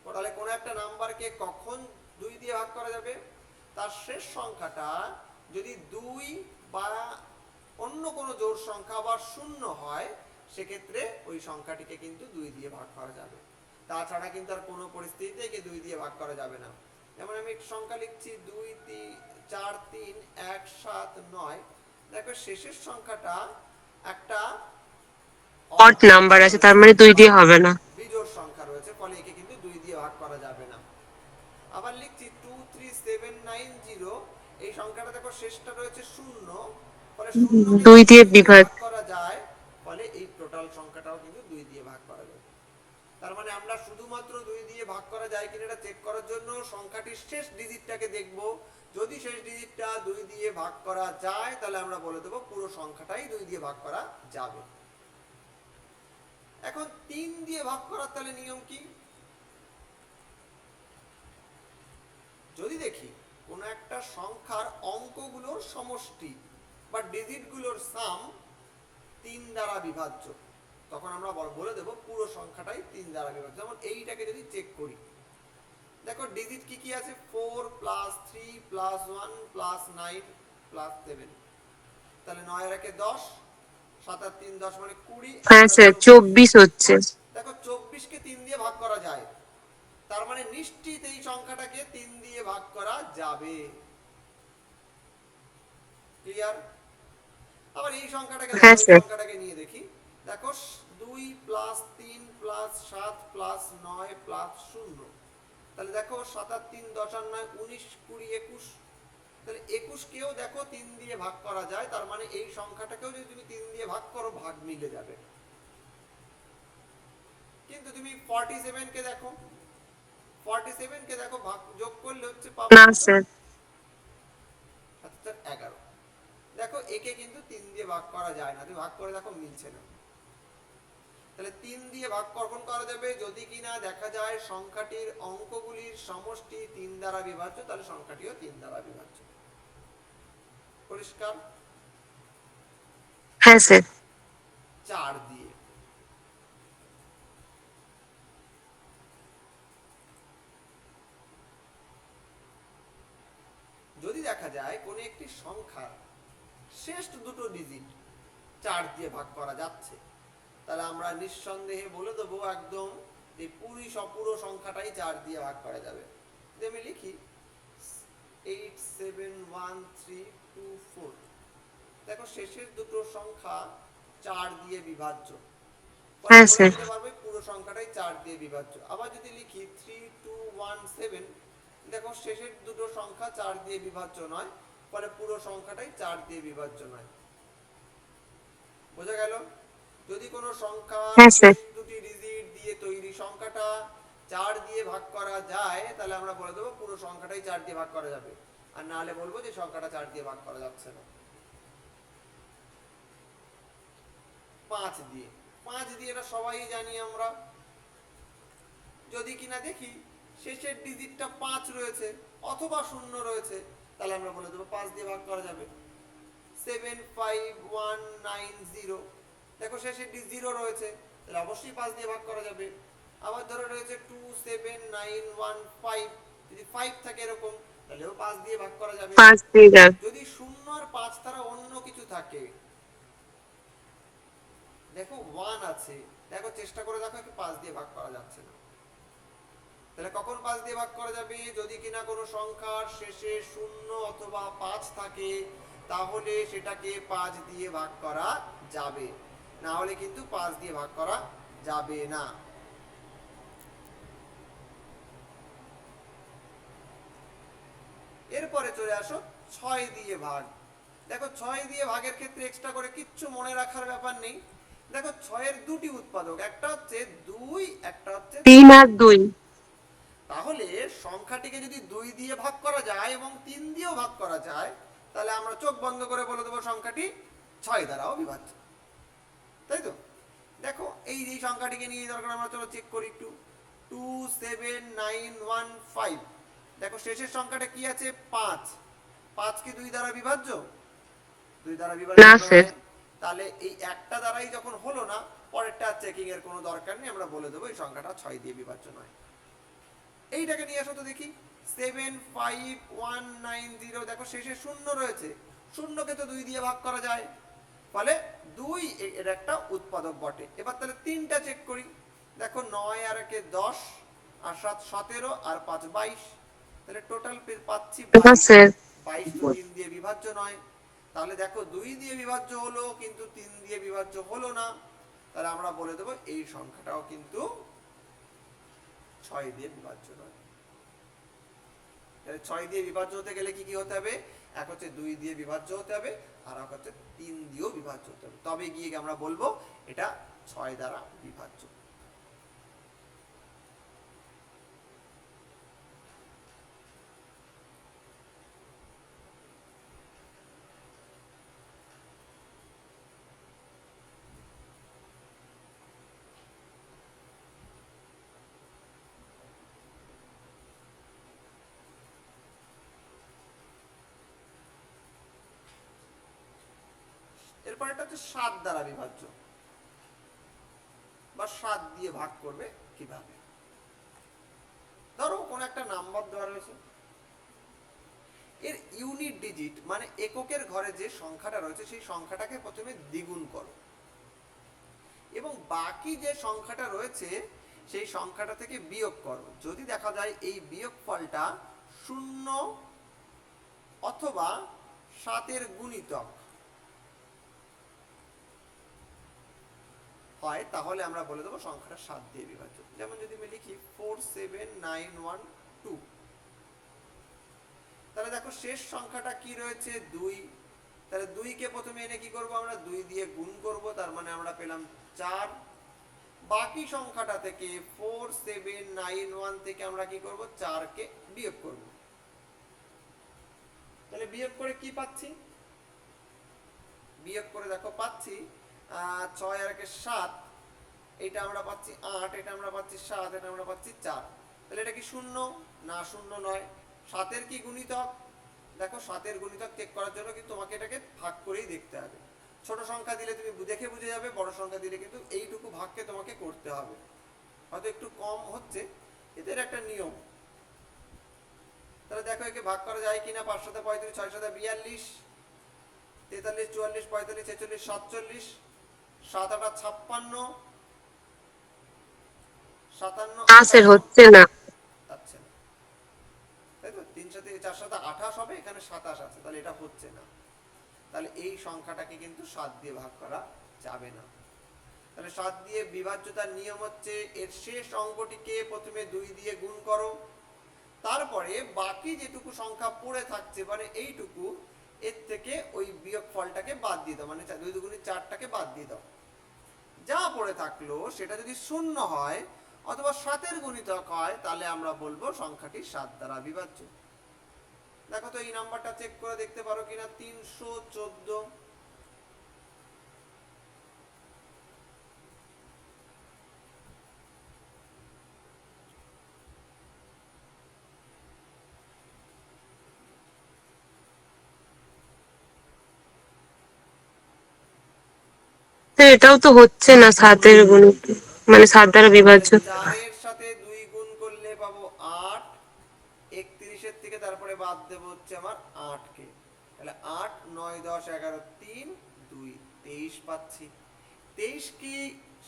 তাহলে কোনো একটা নাম্বারকে কখন 2 দিয়ে ভাগ করা যাবে? তার শেষ সংখ্যাটা যদি 2 বা অন্য কোনো জোড় সংখ্যা বা 0 হয়, সেক্ষেত্রে ওই সংখ্যাটিকে কিন্তু 2 দিয়ে ভাগ করা যাবে। তাছাড়া কিন্তু আর কোনো পরিস্থিতিতে একে 2 দিয়ে ভাগ করা যাবে না। যেমন আমি একটা সংখ্যা লিখছি 2 3 4 3 1 7 9। দেখো শেষের সংখ্যাটা একটা অড নাম্বার আছে, তার মানে 2 দিয়ে হবে না। বিজোড় সংখ্যা রয়েছে, ফলে একে কিন্তু 2 দিয়ে ভাগ করা যাবে না। আবার লিখছি 23790, এই সংখ্যাটা দেখো শেষটা রয়েছে 0, ফলে 0 কে 2 দিয়ে 2 দিয়ে বিভাগ। ভাগ করা যায়, ফলে এই টোটাল সংখ্যাটাও কিন্তু 2 দিয়ে ভাগ করা যায়। তার মানে আমরা শুধুমাত্র 2 দিয়ে ভাগ করা যায় কিনা এটা চেক করার জন্য সংখ্যাটির শেষ ডিজিটটাকে দেখব। যদি শেষ ডিজিটটা 2 দিয়ে ভাগ করা যায়, তাহলে আমরা বলে দেব পুরো সংখ্যাটাই 2 দিয়ে ভাগ করা যাবে। এখন 3 দিয়ে ভাগ করার তাহলে নিয়ম কি? যদি দেখি কোন একটা সংখ্যার অঙ্কগুলোর সমষ্টি বা ডিজিটগুলোর সাম 3 দ্বারা বিভাজ্য, তখন আমরা বলে দেব পুরো সংখ্যাটাই 3 দ্বারা বিভাজ্য। যেমন এইটাকে যদি চেক করি, দেখো ডিজিট কি কি আছে? 4 প্লাস 3 প্লাস 1 প্লাস 9 প্লাস 7। তাহলে 9 এর একে 10, 7 আর 3 10 মানে 20। হ্যাঁ স্যার, 24 হচ্ছে। দেখো 24 কে 3 দিয়ে ভাগ করা যায়, তার মানে নিশ্চিত এই সংখ্যাটাকে 3 দিয়ে ভাগ করা যাবে। ক্লিয়ার? আবার এই সংখ্যাটাকে দেখো, হ্যাঁ এই স্যার। সংখ্যাটাকে নিয়ে দেখি। দেখো 2 প্লাস 3 প্লাস 7 প্লাস 9 প্লাস 0। তাহলে দেখো 7 আর 3 10 আর 9 19 20 21। তাহলে 21 কেও দেখো 3 দিয়ে ভাগ করা যায়, তার মানে এই সংখ্যাটাকেও যদি তুমি 3 দিয়ে ভাগ করো, ভাগ মিলে যাবে। কিন্তু তুমি 47 কে দেখো, 47 কে দেখো ভাগ যোগ করলে হচ্ছে পাবে না স্যার। 11। দেখো একে কিন্তু 3 দিয়ে ভাগ করা যায় না, তুমি ভাগ করে দেখো মিলছে না। তাহলে 3 দিয়ে ভাগ কখন করা যাবে? যদি কিনা দেখা যায় সংখ্যাটির অঙ্কগুলির সমষ্টি 3 দ্বারা বিভাজ্য, তাহলে সংখ্যাটিও 3 দ্বারা বিভাজ্য। পরিষ্কার? হ্যাঁ স্যার। 4 দিয়ে, যদি দেখা যায় কোন একটি সংখ্যার শেষ দুটো ডিজিট 4 দিয়ে ভাগ করা যাচ্ছে, তাহলে আমরা নিঃসন্দেহে বলে দেবো একদম যে পুরো সংখ্যাটাই 4 দিয়ে ভাগ করা যাবে। যদি আমি লিখি 87132 দেখো শেষের দুটো সংখ্যা 4 দিয়ে বিভাজ্য, হ্যাঁ স্যার। পুরো সংখ্যাটাই 4 দিয়ে বিভাজ্য। আবার যদি লিখি 3217, দেখো শেষের দুটো সংখ্যা 4 দিয়ে বিভাজ্য নয়, ফলে পুরো সংখ্যাটাই 4 দিয়ে বিভাজ্য নয়। বোঝা গেল? যদি কোনো সংখ্যা হ্যাঁ স্যার। শেষ দুটি ডিজিট দিয়ে তৈরি সংখ্যাটা 4 দিয়ে ভাগ করা যায়, তাহলে আমরা বলে দেবো পুরো সংখ্যাটাই 4 দিয়ে ভাগ করা যাবে। আর না হলে বলবো যে সংখ্যাটা 4 দিয়ে ভাগ করা যাচ্ছে না। 5 দিয়ে, 5 দিয়ে এটা সবাই জানি আমরা। যদি কিনা দেখি শেষের ডিজিটটা 5 রয়েছে অথবা 0 রয়েছে, তাহলে আমরা বলে দেবো 5 দিয়ে ভাগ করা যাবে। 75190, দেখো শেষের ডিজিট 0 রয়েছে, তাহলে অবশ্যই 5 দিয়ে ভাগ করা যাবে। আবার ধরে রয়েছে 27915, যদি 5 থাকে এরকম, তাহলেও 5 দিয়ে ভাগ করা যাবে। 5 দিয়ে যাবে। যদি 0 আর 5 ছাড়া অন্য কিছু থাকে, দেখো 1 আছে, দেখো চেষ্টা করে দেখো কি 5 দিয়ে ভাগ করা যাচ্ছে না। তাহলে কখন 5 দিয়ে ভাগ করা যাবে? যদি কিনা কোনো সংখ্যার শেষে 0 অথবা 5 থাকে, তাহলে সেটাকে 5 দিয়ে ভাগ করা যাবে, না হলে কিন্তু 5 দিয়ে ভাগ করা যাবে না। এরপরে চলে আসো 6 দিয়ে ভাগ। দেখো 6 দিয়ে ভাগের ক্ষেত্রে এক্সট্রা করে কিচ্ছু মনে রাখার ব্যাপার নেই। দেখো 6 এর দুটি উৎপাদক, একটা হচ্ছে 2, একটা হচ্ছে 3 আর 2। তাহলে সংখ্যাটিকে যদি 2 দিয়ে ভাগ করা যায় এবং 3 দিয়েও ভাগ করা যায়, তাহলে আমরা চোখ বন্ধ করে বলে দেবো সংখ্যাটি 6 দ্বারাও বিভাজ্য। তাই তো? দেখো এই যে সংখ্যাটিকে নিয়ে দরকার, আমরা চলো চেক করি একটু। 27915, দেখো শেষের সংখ্যাটা কি আছে? 5। 5 কি 2 দ্বারা বিভাজ্য? 2 দ্বারা না বিভাজ্য স্যার। নয়। তাহলে এই একটা দ্বারাই যখন হলো না, পরেরটা চেকিং এর কোনো দরকার নেই, আমরা বলে দেবো এই সংখ্যাটা 6 দিয়ে বিভাজ্য নয়। এইটাকে নিয়ে আসো তো দেখি। 75190, দেখো শেষে শূন্য রয়েছে, শূন্যকে তো 2 দিয়ে ভাগ করা যায়, ফলে 2 এর একটা উৎপাদক বটে। এবার তাহলে 3টা চেক করি। দেখো 9 আর 1 10, আর 7 17, আর 5 22, তাহলে টোটাল পাচ্ছি না 22। স্যার। 22 তো 3 দিয়ে বিভাজ্য নয়। তাহলে দেখো 2 দিয়ে বিভাজ্য হলো কিন্তু 3 দিয়ে বিভাজ্য হলো না, তাহলে আমরা বলে দেবো এই সংখ্যাটাও কিন্তু 6 দিয়ে বিভাজ্য নয়। তাহলে 6 দিয়ে বিভাজ্য হতে গেলে কি কি হতে হবে? এক হচ্ছে 2 দিয়ে বিভাজ্য হতে হবে, আর এক হচ্ছে 3 দিয়েও বিভাজ্য হতে হবে, তবে গিয়ে আমরা বলবো এটা 6 দ্বারা বিভাজ্য। এরপর এটা হচ্ছে 7 দ্বারা বিভাজ্য, বা 7 দিয়ে ভাগ করবে কিভাবে। ধরো কোন একটা নাম্বার দেওয়া রয়েছে, এর ইউনিট ডিজিট মানে এককের ঘরে যে সংখ্যাটা রয়েছে সেই সংখ্যাটাকে প্রথমে দ্বিগুণ করো, এবং বাকি যে সংখ্যাটা রয়েছে সেই সংখ্যাটা থেকে বিয়োগ করো। যদি দেখা যায় এই বিয়োগফলটা 0 অথবা 7 গুণিতক হয়, তাহলে আমরা বলে দেবো সংখ্যাটা 7 দিয়ে বিভাজ্য। যেমন যদি আমি লিখি 47912, তাহলে দেখো শেষ সংখ্যাটা কি রয়েছে? 2। তাহলে 2 কে প্রথমে এনে কি করব? আমরা 2 দিয়ে গুণ করব, তার মানে আমরা পেলাম 4। বাকি সংখ্যাটা থেকে 4791 থেকে আমরা কি করব? 4 কে বিয়োগ করব। তাহলে বিয়োগ করে কি পাচ্ছি? বিয়োগ করে দেখো পাচ্ছি 6 আর 1 7, এটা আমরা পাচ্ছি 8, এটা আমরা পাচ্ছি 7, এটা আমরা পাচ্ছি 4। তাহলে এটা কি শূন্য? না, শূন্য নয়। 7 এর কি গুণিতক? দেখো 7 এর গুণিতক চেক করার জন্য কিন্তু তোমাকে এটাকে ভাগ করেই দেখতে হবে। ছোট সংখ্যা দিলে তুমি দেখে বুঝে যাবে, বড় সংখ্যা দিলে কিন্তু এইটুকু ভাগকে তোমাকে করতে হবে। হয়তো একটু কম হচ্ছে, এদের একটা নিয়ম। তাহলে দেখো একে ভাগ করা যায় কিনা। 5 7 35, 6 7 42, 43 44 45 46 47, 7 8 56, 57 না স্যার, 58। হচ্ছে না। আচ্ছা, তাই তো 3 7 4 7 28 হবে, এখানে 27 আছে, তাহলে এটা হচ্ছে না। তাহলে এই সংখ্যাটাকে কিন্তু 7 দিয়ে ভাগ করা যাবে না। তাহলে 7 দিয়ে বিভাজ্যতার নিয়ম হচ্ছে এর শেষ অঙ্কটিকে প্রথমে 2 দিয়ে গুণ করো, তারপরে বাকি যেটুকু সংখ্যা পড়ে থাকছে মানে এইটুকু, এর থেকে ওই বিয়োগ ফলটাকে বাদ দিয়ে দাও, মানে 2 2 4টাকে বাদ দিয়ে দাও। যা পড়ে থাকলো সেটা যদি শূন্য হয় অথবা 7 এর গুণিতক হয়, তাহলে আমরা বলবো সংখ্যাটি 7 দ্বারা বিভাজ্য। দেখো তো এই নাম্বারটা চেক করে দেখতে পারো কিনা। 314। স্যার এটাও তো হচ্ছে না 7 গুণিত, মানে 7 দ্বারা বিভাজ্য। 4 এর সাথে 2 গুণ করলে পাবো 8, 31 এর থেকে তারপরে বাদ দেব হচ্ছে আমার 8 কে, তাহলে 8 9 10 11 3 2 23 পাচ্ছি। 23 কি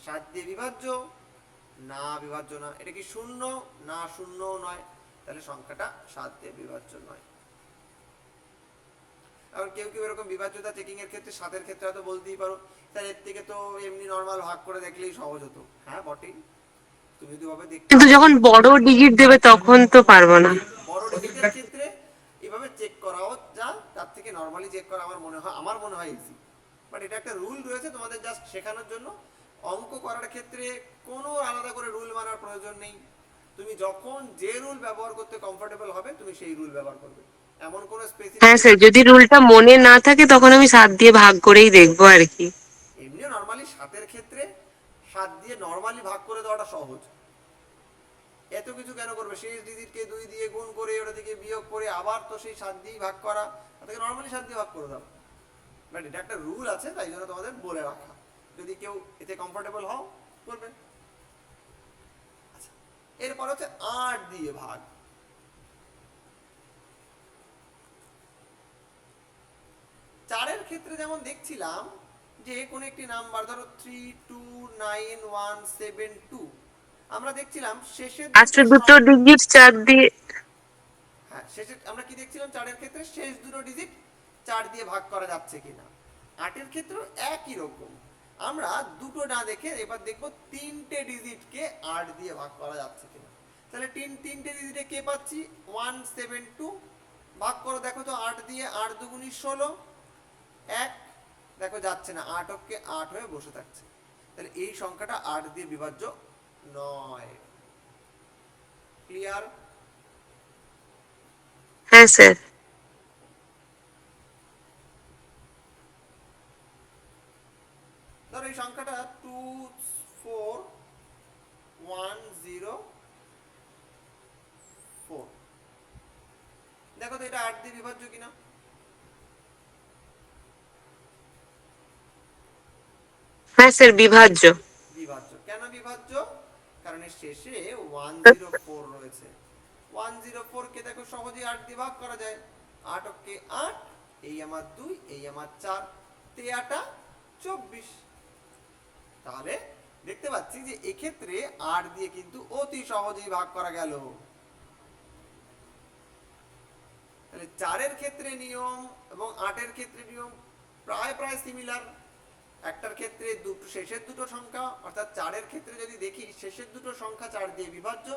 7 দিয়ে বিভাজ্য? না, বিভাজ্য না। এটা কি শূন্য? না, শূন্যও নয়, তাহলে সংখ্যাটা 7 দিয়ে বিভাজ্য নয়। আবার কেউ কেউ এরকম বিভাজ্যতা চেকিং এর ক্ষেত্রে 7 এর ক্ষেত্রে হয়তো বলতেই পারো স্যার এর থেকে তো এমনি নরমাল ভাগ করে দেখলেই সহজ হতো। হ্যাঁ বটেই, তুমি যদি ভাবে দেখতে কিন্তু যখন বড় ডিজিট দেবে তখন তো পারবো না। বড় ডিজিটের ক্ষেত্রে এভাবে চেক করাও যা, তার থেকে নরমালি চেক করা আমার মনে হয় ইজি। বাট এটা একটা রুল রয়েছে তোমাদের জাস্ট শেখানোর জন্য। অঙ্ক করার ক্ষেত্রে কোনো আলাদা করে রুল মানার প্রয়োজন নেই। তুমি যখন যে রুল ব্যবহার করতে কমফোর্টেবল হবে তুমি সেই রুল ব্যবহার করবে, এমন কোনো হ্যাঁ স্পেসিফিক। স্যার, যদি রুলটা মনে না থাকে তখন আমি 7 দিয়ে ভাগ করেই দেখবো আর কি। এমনিও নরমালি 7 এর ক্ষেত্রে 7 দিয়ে নরমালি ভাগ করে দেওয়াটা সহজ। এত কিছু কেন করবে? শেষ ডিজিটকে 2 দিয়ে গুণ করে ওটা থেকে বিয়োগ করে আবার তো সেই 7 দিয়ে ভাগ করা, তাকে নর্মালি 7 দিয়ে ভাগ করে দাও। বাট এটা একটা রুল আছে, তাই জন্য তোমাদের বলে রাখা, যদি কেউ এতে কমফোর্টেবল হও করবে। আচ্ছা, এরপর হচ্ছে 8 দিয়ে ভাগ। চারের ক্ষেত্রে যেমন দেখছিলাম যে কোন একটি নাম্বার ধরো 329172, আমরা দেখছিলাম শেষের লাস্টের দুটো ডিজিট 4 দিয়ে। হ্যাঁ, শেষে আমরা কি দেখছিলাম চারের ক্ষেত্রে শেষ দুটো ডিজিট 4 দিয়ে ভাগ করা যাচ্ছে কিনা। 8 এর ক্ষেত্রেও একই রকম, আমরা দুটো না দেখে এবার দেখব তিনটে ডিজিটকে 8 দিয়ে ভাগ করা যাচ্ছে কিনা। তাহলে তিনটে ডিজিটে কে পাচ্ছি 172, ভাগ করো দেখো তো 8 দিয়ে, 8 দুগুণী 16, 1 দেখো যাচ্ছে না, 8 অক্ষে 8 হয়ে বসে থাকছে। তাহলে এই সংখ্যাটা 8 দিয়ে বিভাজ্য নয়। ক্লিয়ার? হ্যাঁ স্যার। ধরো এই সংখ্যাটা 24104, দেখো তো এটা 8 দিয়ে বিভাজ্য কিনা। হ্যাঁ স্যার, বিভাজ্য। বিভাজ্য। কেন বিভাজ্য? কারণ এর শেষে 104 রয়েছে। 104 কে দেখো সহজেই 8 দিয়ে ভাগ করা যায়। 8 অক্ষে 8, এই আমার 2, এই আমার 4, তে 8 24। তাহলে দেখতে পাচ্ছি যে এক্ষেত্রে 8 দিয়ে কিন্তু অতি সহজেই ভাগ করা গেল। তাহলে 4 এর ক্ষেত্রে নিয়ম এবং 8 এর ক্ষেত্রে নিয়ম প্রায় প্রায় সিমিলার। একটার ক্ষেত্রে দুটো শেষের দুটো সংখ্যা, অর্থাৎ 4 এর ক্ষেত্রে যদি দেখি শেষের দুটো সংখ্যা 4 দিয়ে বিভাজ্য,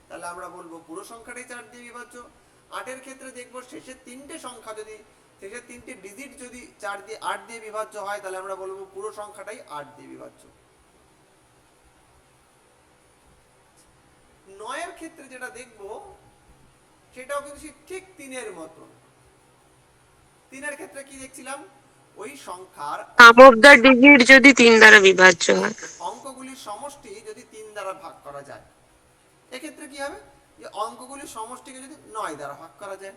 তাহলে আমরা বলবো পুরো সংখ্যাটাই 4 দিয়ে বিভাজ্য। 8 এর ক্ষেত্রে দেখবো শেষের তিনটে সংখ্যা যদি, শেষের তিনটে ডিজিট যদি 4 দিয়ে 8 দিয়ে বিভাজ্য হয়, তাহলে আমরা বলবো পুরো সংখ্যাটাই 8 দিয়ে বিভাজ্য। 9 এর ক্ষেত্রে যেটা দেখবো সেটাও কিন্তু ঠিক 3 এর মতো। 3 এর ক্ষেত্রে কি দেখছিলাম, ওই সংখ্যার সাম অফ দ্য ডিজিট যদি 3 দ্বারা বিভাজ্য হয়, অঙ্কগুলির সমষ্টি যদি 3 দ্বারা ভাগ করা যায়, এক্ষেত্রে কি হবে যে অঙ্কগুলির সমষ্টিকে যদি 9 দ্বারা ভাগ করা যায়।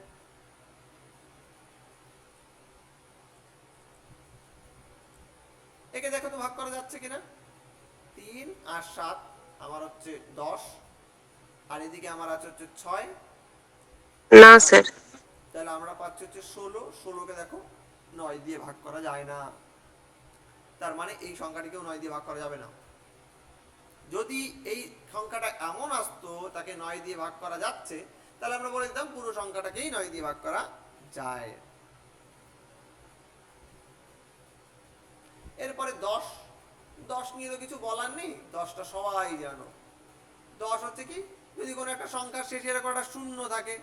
একে দেখো তো ভাগ করা যাচ্ছে কিনা। 3 আর 7 আমার হচ্ছে 10, আর এদিকে আমার আছে হচ্ছে 6। না স্যার। তাহলে আমরা পাচ্ছি হচ্ছে 16। 16কে দেখো 9 দিয়ে ভাগ করা যায় না, তার মানে এই সংখ্যাটিকেও 9 দিয়ে ভাগ করা যাবে না। যদি এই সংখ্যাটা এমন আসতো তাকে 9 দিয়ে ভাগ করা যাচ্ছে, তাহলে আমরা বলে দিতাম পুরো সংখ্যাটাকেই 9 দিয়ে ভাগ করা যায়। এরপরে 10। 10 নিয়ে তো কিছু বলার নেই, 10টা সবাই জানো। 10 হচ্ছে কি, যদি কোনো একটা সংখ্যার শেষে এরকম একটা শূন্য থাকে,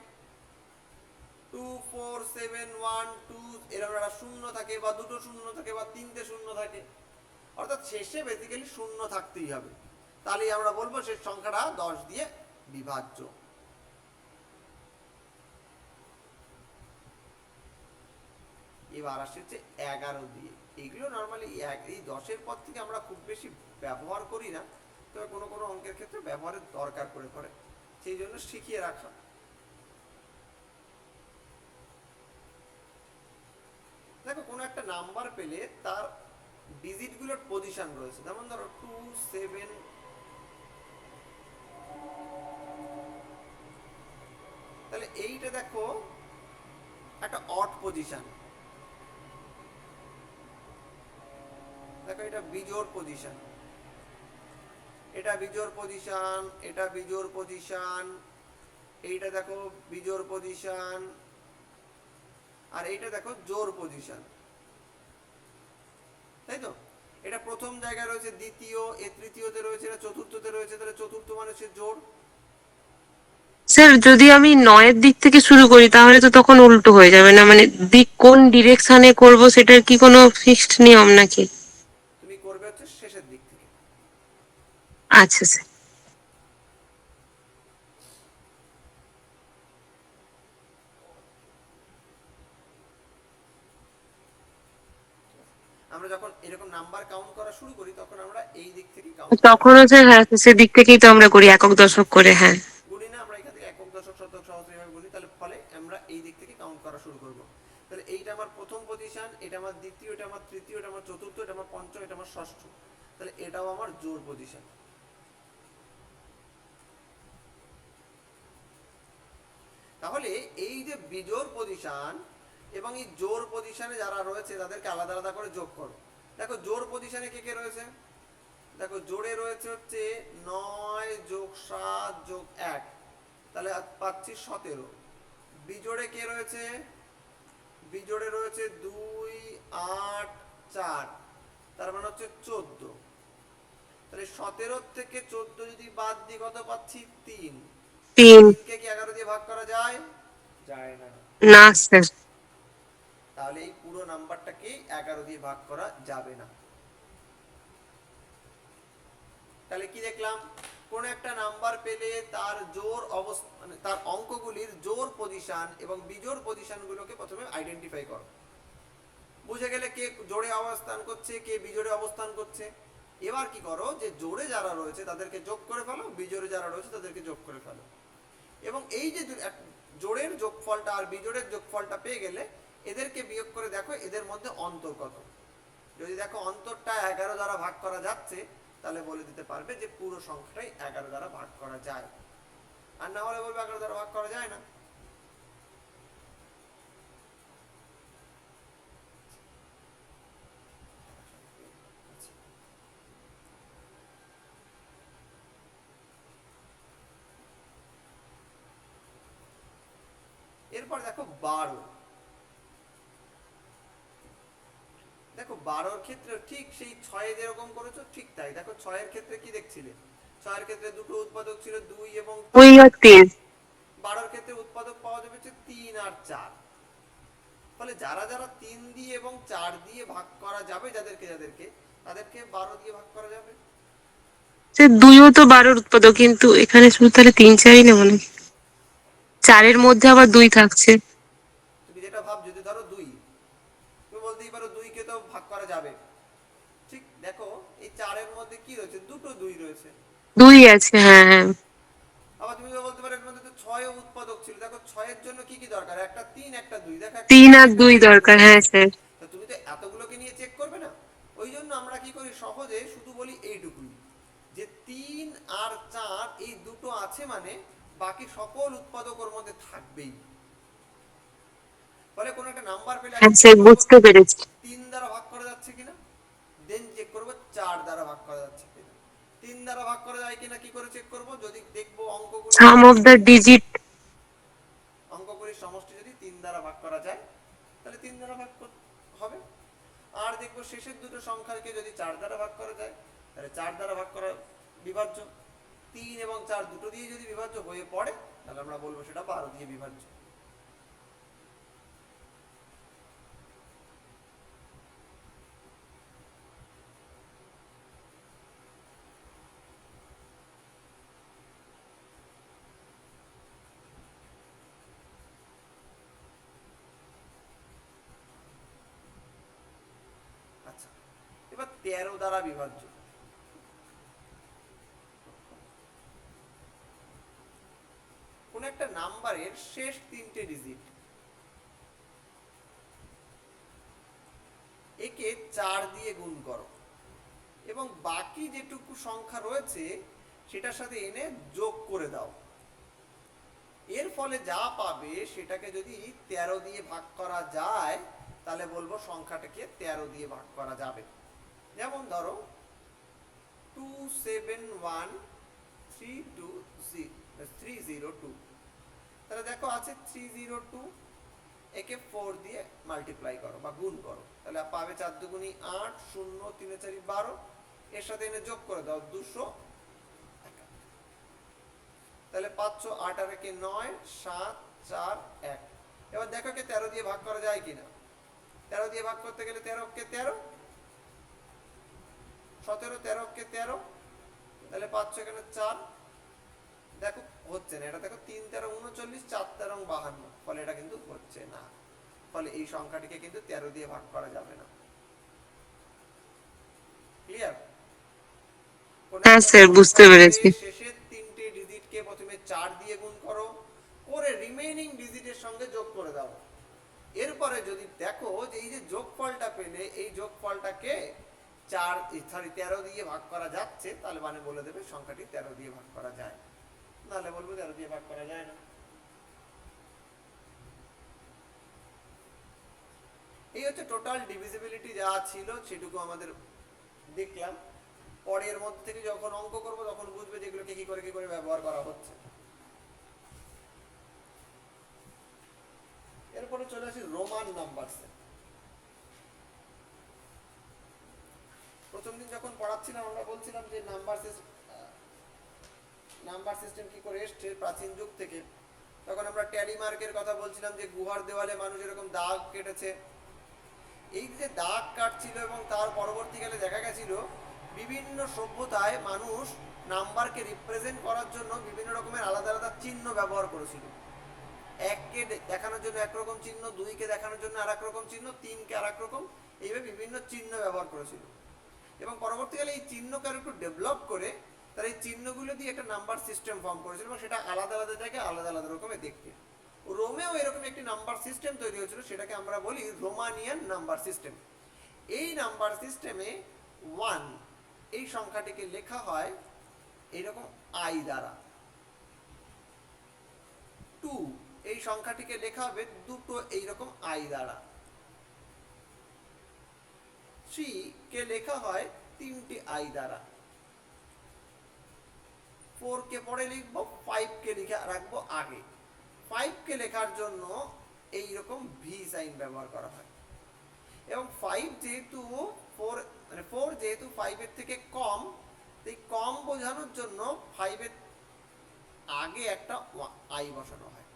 24712 এরকম একটা শূন্য থাকে, বা দুটো শূন্য থাকে, বা তিনটে শূন্য থাকে, অর্থাৎ শেষে বেসিক্যালি শূন্য থাকতেই হবে, তাহলেই আমরা বলবো সেই সংখ্যাটা 10 দিয়ে বিভাজ্য। এবার আসছে হচ্ছে 11 দিয়ে। এগুলো নর্মালি এই 10-এর পর থেকে আমরা খুব বেশি ব্যবহার করি না, তবে কোনো কোনো অঙ্কের ক্ষেত্রে ব্যবহারের দরকার পড়ে, সেই জন্য শিখিয়ে রাখা। দেখো কোনো একটা নাম্বার পেলে তার ডিজিটগুলোর পজিশন রয়েছে, যেমন ধরো 27, তাহলে এইটা দেখো একটা অড পজিশন, দেখো এটা বিজোড় পজিশন, এটা বিজোড় পজিশন, এটা বিজোড় পজিশন, এইটা দেখো বিজোড় পজিশন, আর এইটা দেখো জোড় পজিশন, তাই তো? এটা প্রথম জায়গায় রয়েছে, দ্বিতীয়, এ তৃতীয়তে রয়েছে, এটা চতুর্থতে রয়েছে, তাহলে চতুর্থ মানে হচ্ছে জোড়। স্যার যদি আমি 9-এর দিক থেকে শুরু করি তাহলে তো তখন উল্টো হয়ে যাবে না, মানে দিক কোন ডিরেকশনে করব সেটার কি কোনো ফিক্সড নিয়ম নাকি? তুমি করবে হচ্ছে শেষের দিক থেকে। আচ্ছা স্যার। আমরা যখন এরকম নাম্বার কাউন্ট করা শুরু করি তখন আমরা এই দিক থেকে কাউন্ট করি। তখনও স্যার, হ্যাঁ সেদিক থেকেই তো আমরা করি, একক দশক করে। হ্যাঁ। আমার দ্বিতীয়, এটা আমার তৃতীয়, এটা আমার চতুর্থ, এটা আমার পঞ্চম, এটা আমার ষষ্ঠ, তাহলে এটাও আমার জোড় পজিশন। তাহলে এই যে বিজোড় পজিশন এবং এই জোড় পজিশনে যারা রয়েছে তাদেরকে আলাদা আলাদা করে যোগ করো। দেখো জোড় পজিশনে কে কে রয়েছে, দেখো জোড়ে রয়েছে হচ্ছে 9 যোগ 7 যোগ 1, তাহলে পাচ্ছি 17। বিজোড়ে কে রয়েছে, বিজোড়ে রয়েছে 2 8 4, তার মানে হচ্ছে 14। তাহলে 17 থেকে 14 যদি বাদ দিই কত পাচ্ছি, 3। 3। 3কে কি 11 দিয়ে ভাগ করা যায়, যায় না। না স্যার। তাহলে এই পুরো নাম্বারটাকে 11 দিয়ে ভাগ করা যাবে না। তাহলে কি দেখলাম, কোন একটা নাম্বার পেলে তার জোড় অবস্থা মানে তার অঙ্কগুলির জোড় পজিশন এবং বিজোড় পজিশনগুলোকে প্রথমে আইডেন্টিফাই করো। বুঝে গেলে কে জোড়ে অবস্থান করছে কে বিজোড়ে অবস্থান করছে। এবার কি করো, যে জোড়ে যারা রয়েছে তাদেরকে যোগ করে ফেলো, বিজোড়ে যারা রয়েছে তাদেরকে যোগ করে ফেলো। এবং এই যে জোড়ের যোগফলটা আর বিজোড়ের যোগফলটা পেয়ে গেলে এদেরকে বিয়োগ করে দেখো এদের মধ্যে অন্তর কত। যদি দেখো অন্তরটা 11 দ্বারা ভাগ করা যাচ্ছে, তাহলে বলে দিতে পারবে যে পুরো সংখ্যাটাই 11 দ্বারা ভাগ করা যায়। আর না হলে বলবে 11 দ্বারা ভাগ করা যায় না। এরপর দেখো 12। দেখো 12-র ক্ষেত্রে ঠিক সেই 6-এ যেরকম করেছো ঠিক তাই। দেখো 6-এর ক্ষেত্রে কি দেখছিলে, 6-এর ক্ষেত্রে দুটো উৎপাদক ছিল 2 এবং 2 আর 3। 12-র ক্ষেত্রে উৎপাদক পাওয়া যাবে 3 আর 4। ফলে যারা যারা 3 দিয়ে এবং 4 দিয়ে ভাগ করা যাবে যাদেরকে যাদেরকে তাদেরকে 12 দিয়ে ভাগ করা যাবে। সে 2ও তো 12-র উৎপাদক, কিন্তু এখানে শুধু তাহলে 3 4ই নেব নাকি? 4-এর মধ্যে আবার 2 থাকছে। তুমি যেটা ভাব, যদি ধরো 2, তুমি বলতেই পারো 2 কে তো ভাগ করা যাবে। ঠিক দেখো এই 4-এর মধ্যে কি রয়েছে, দুটো 2 রয়েছে। 2 আছে, হ্যাঁ হ্যাঁ। আবার তুমি বলতে পারো এর মধ্যে তো 6 উৎপাদক ছিল। দেখো 6-এর জন্য কি কি দরকার, একটা 3 একটা 2, দেখো একটা 3 3 আর একটা 2 2 দরকার, হ্যাঁ স্যার। তো তুমি তো এতগুলোকে নিয়ে চেক করবে না। ওই জন্য আমরা কি করি, সহজে শুধু বলি এইটুকুই, যে 3 আর 4 এই দুটো আছে মানে বাকি সকল উৎপাদক ওর মধ্যে থাকবেই। ফলে কোন একটা নাম্বার পেলে আগে হ্যাঁ চেক স্যার, করব বুঝতে পেরেছি। 3 দ্বারা ভাগ করা যাচ্ছে কিনা, দেন চেক করব 4 দ্বারা ভাগ করা যাচ্ছে কিনা। 3 দ্বারা ভাগ করা যায় কিনা কি করে চেক করব, যদি দেখবো অঙ্কগুলো সাম অফ দ্য ডিজিট। অঙ্কগুলির সমষ্টি যদি 3 দ্বারা ভাগ করা যায় তাহলে 3 দ্বারা ভাগ হবে। আর দেখবো শেষের দুটো সংখ্যাকে যদি 4 দ্বারা ভাগ করা যায় তাহলে 4 দ্বারা ভাগ করা বিভাজ্য। 3 এবং 4 দুটো দিয়ে যদি বিভাজ্য হয়ে পড়ে তাহলে আমরা বলবো সেটা 12 দিয়ে বিভাজ্য। আচ্ছা, এবার 13 দ্বারা বিভাজ্য। কোন একটা নাম্বারের শেষ 3টে ডিজিট একে 4 দিয়ে গুণ করো এবং বাকি যেটুকু সংখ্যা রয়েছে সেটার সাথে এনে যোগ করে দাও। এর ফলে যা পাবে সেটাকে যদি 13 দিয়ে ভাগ করা যায় তাহলে বলবো সংখ্যাটাকে 13 দিয়ে ভাগ করা যাবে। যেমন ধরো 271302, তাহলে দেখো আছে 302, একে 4 দিয়ে মাল্টিপ্লাই করো বা গুণ করো, তাহলে পাবে 4 দুগুণী 8, 0 3 4 12, এর সাথে এনে যোগ করে দাও 200, তাহলে 500, 8 আর 1 9, 7 4 1। এবার দেখো কে 13 দিয়ে ভাগ করা যায় কিনা। 13 দিয়ে ভাগ করতে গেলে 13 কে 13, 17 13 কে 13, তাহলে 500 এখানে 4, দেখো হচ্ছে না এটা। দেখো 3 13 39, 4 13 52, ফলে এটা কিন্তু হচ্ছে না। ফলে এই সংখ্যাটিকে কিন্তু 13 দিয়ে ভাগ করা যাবে না। ক্লিয়ার? হ্যাঁ স্যার, বুঝতে পেরেছি। শেষের 3টে ডিজিটকে প্রথমে 4 দিয়ে গুণ করো, করে রিমেইনিং ডিজিটের সঙ্গে যোগ করে দাও। এরপরে যদি দেখো যে এই যে যোগফলটা পেলে এই যোগফলটাকে 13 দিয়ে ভাগ করা যাচ্ছে, তাহলে মানে বলে দেবে সংখ্যাটি 13 দিয়ে ভাগ করা যায়, নাহলে বলবো 13 দিয়ে ভাগ করা যায় না। এই হচ্ছে টোটাল ডিভিজিবিলিটি যা ছিল সেটুকু আমাদের দেখলাম। পরের মধ্যে থেকে যখন অঙ্ক করব তখন বুঝবে যেগুলোকে কি করে ব্যবহার করা হচ্ছে। এরপরে চলে আসি রোমান নাম্বার। প্রথম দিন যখন পড়াচ্ছিলাম আমরা বলছিলাম যে নাম্বার সিস্টেম কি করে এসছে প্রাচীন যুগ থেকে। তখন আমরা ট্যালি মার্কের কথা বলছিলাম যে গুহার দেওয়ালে মানুষ এরকম দাগ কেটেছে। এই যে দাগ কাটছিল এবং তার পরবর্তীকালে দেখা গেছিল বিভিন্ন সভ্যতায় মানুষ নাম্বারকে রিপ্রেজেন্ট করার জন্য বিভিন্ন রকমের আলাদা আলাদা চিহ্ন ব্যবহার করেছিল। এককে দেখানোর জন্য একরকম চিহ্ন, দুইকে দেখানোর জন্য আর এক রকম চিহ্ন, তিনকে আর এক রকম, এইভাবে বিভিন্ন চিহ্ন ব্যবহার করেছিল। এবং পরবর্তীকালে এই চিহ্নকে আর একটু ডেভেলপ করে তারা এই চিহ্নগুলো দিয়ে একটা নাম্বার সিস্টেম ফর্ম করেছিল এবং সেটা আলাদা আলাদা জায়গায় আলাদা আলাদা রকমের দেখতে। রোমেও এরকম একটি নাম্বার সিস্টেম তৈরি হয়েছিল, সেটাকে আমরা বলি রোমানিয়ান নাম্বার সিস্টেম। এই নাম্বার সিস্টেমে 1 এই সংখ্যাটিকে লেখা হয় এইরকম আই দ্বারা, 2 এই সংখ্যাটিকে লেখা হবে দুটো এইরকম আই দ্বারা, 3 কে লেখা হয় 3টি আই দ্বারা, 4 কে পরে লিখবো, 5 কে লিখে রাখবো আগে। 5 কে লেখার জন্য এইরকম ভি সাইন ব্যবহার করা হয়। এবং 5 যেহেতু 4 যেহেতু 5 এর থেকে কম, তাই কম বোঝানোর জন্য 5 এর আগে একটা আই বসানো হয়।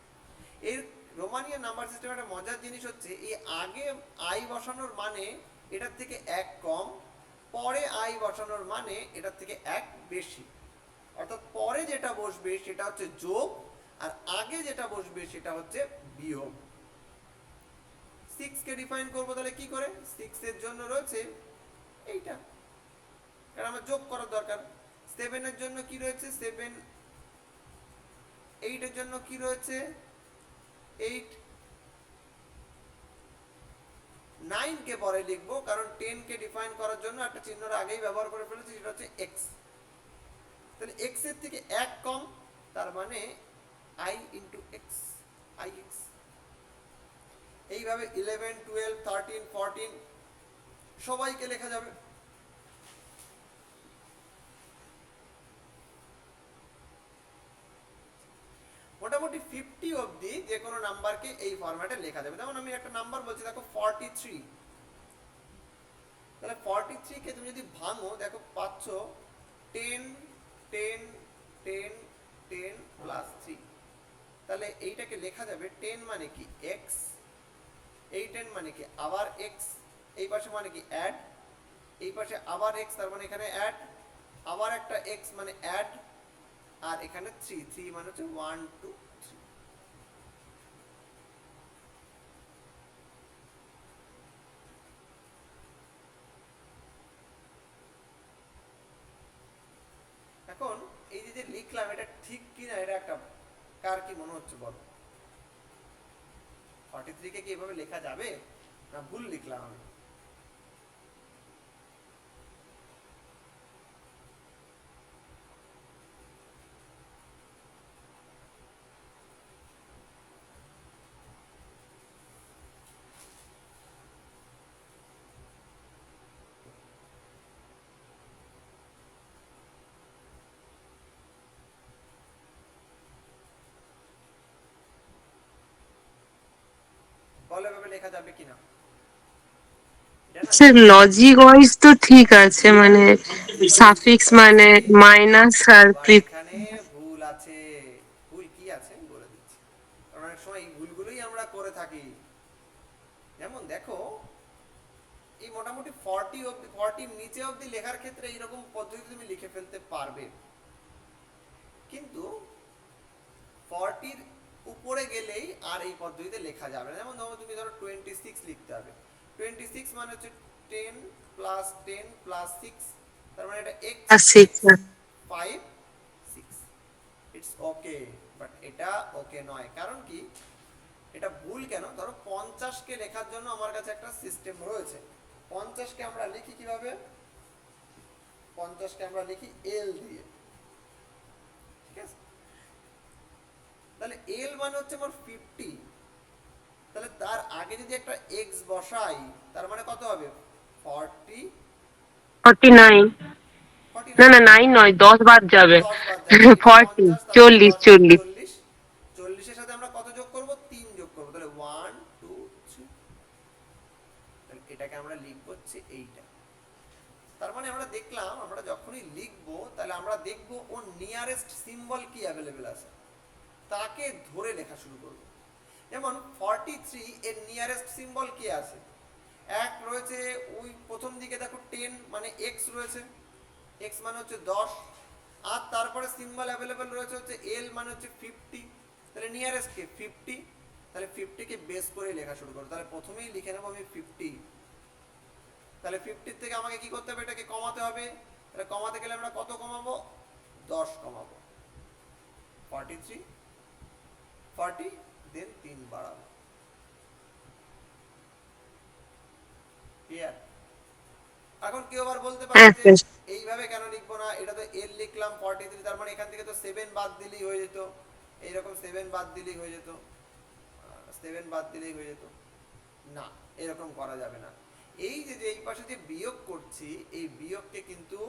এর রোমানিয়ান নাম্বার সিস্টেমের একটা মজার জিনিস হচ্ছে এই আগে আই বসানোর মানে এটার থেকে 1 কম, পরে আই বসানোর মানে এটার থেকে 1 বেশি। অর্থাৎ পরে যেটা বসবে সেটা হচ্ছে যোগ, আর আগে যেটা বসবে সেটা হচ্ছে বিয়োগ। 6 কে ডিফাইন করবো তাহলে কি করে? 6 এর জন্য রয়েছে এইটা, কারণ আমার যোগ করার দরকার। 7 এর জন্য কি রয়েছে 7, 8 এর জন্য কি রয়েছে 8, 9 কে পরে লিখবো কারণ 10 কে ডিফাইন করার জন্য একটা চিহ্নর আগেই ব্যবহার করে ফেলেছি, সেটা হচ্ছে x। তাহলে x এর থেকে 1 কম, তার মানে i ইন্টু x, ix। এইভাবে 11, 12, 13, 14 সবাইকে লেখা যাবে। মোটামুটি 50 অবধি যে কোনো নাম্বারকে এই ফরম্যাটে লেখা যাবে। যেমন আমি একটা নাম্বার বলছি, দেখো 43। তাহলে 43 কে তুমি যদি ভাঙো দেখো পাচ্ছ 10, 10, 10, 10 প্লাস 3। তাহলে এইটাকে লেখা যাবে 10 মানে কি x, এই 10 মানে কি আবার x, এই পাশে মানে কি অ্যাড, এই পাশে আবার x, তার মানে এখানে অ্যাড, আবার একটা x মানে অ্যাড, আর এখানে 3 মানে হচ্ছে 1 2 3। এখন এই যে লিখলাম এটা ঠিক কিনা এটা একটা কার কি মনে হচ্ছে বলো? 43 কে কি এভাবে লেখা যাবে না ভুল লিখলাম আমি? বলো এভাবে লেখা যাবে কিনা? স্যার লজিক ওয়াইজ তো ঠিক আছে, মানে সাফিক্স মানে মাইনাস আর এখানে ভুল আছে। ভুল কি আছে আমি বলে দিচ্ছি, কারণ অনেক সময় এই ভুলগুলোই আমরা করে থাকি। যেমন দেখো এই মোটামুটি 40 অবধি, 40 নিচে অবধি লেখার ক্ষেত্রে এইরকম পদ্ধতি তুমি লিখে ফেলতে পারবে, কিন্তু 40 উপরে গেলেই আর এই পদ্ধতিতে লেখা যাবে না। যেমন তুমি ধরো 26 লিখতে হবে, 26 মানে হচ্ছে 10 প্লাস 10 প্লাস 6, তার মানে এটা x 5 6। ইটস ওকে, বাট এটা ওকে নয়। কারণ কি এটা ভুল কেন? ধরো 50কে লেখার জন্য আমার কাছে একটা সিস্টেম রয়েছে। 50কে আমরা লিখি কিভাবে? 50কে আমরা লিখি এল দিয়ে, ঠিক আছে? তাহলে এল মানে হচ্ছে আমার 50, তাহলে তার আগে যদি একটা এক্স বসাই তার মানে কত হবে? 40, 49। না 49 না, হবে, 9 নয়, 10 বাদ যাবে। 10 বাদ যাবে, এই যে 40, 50, তারপরে 40, 10 মানে 40। 40, 40-এর সাথে আমরা কত যোগ করব? 3 যোগ করব, তাহলে 1 2 3। তাহলে এটাকে আমরা লিখব হচ্ছে এইটা। তার মানে আমরা দেখলাম আমরা যখনই লিখবো তাহলে আমরা দেখবো ওর নিয়ারেস্ট সিম্বল কি অ্যাভেলেবেল আছে, তাকে ধরে লেখা শুরু করব। যেমন 43 এর নিয়ারেস্ট সিম্বল কি আছে? এক রয়েছে ওই প্রথম দিকে দেখো 10 মানে এক্স রয়েছে, এক্স মানে হচ্ছে 10, আর তারপরে সিম্বল অ্যাভেলেবেল রয়েছে হচ্ছে এল মানে হচ্ছে 50, তাহলে নিয়ারেস্ট কে 50, তাহলে 50 কে বেস করে লেখা শুরু করব। তাহলে প্রথমেই লিখে নেব আমি 50, তাহলে 50 থেকে আমাকে কি করতে হবে? এটাকে কমাতে হবে, তাহলে কমাতে গেলে আমরা কত কমাবো? 10 কমাবো, 43 40, দেন 3 বাড়াবো। ক্লিয়ার? এখন কেউ আবার বলতে পারে হ্যাঁ যে স্যার। এইভাবে কেন লিখবো না, এটা তো এল লিখলাম 43, তার মানে এখান থেকে তো 7 বাদ দিলেই হয়ে যেত, এইরকম 7 বাদ দিলেই হয়ে যেত, 7 বাদ দিলেই হয়ে যেত। না, এরকম করা যাবে না। এই যে এই পাশে যে বিয়োগ করছি, এই বিয়োগকে কিন্তু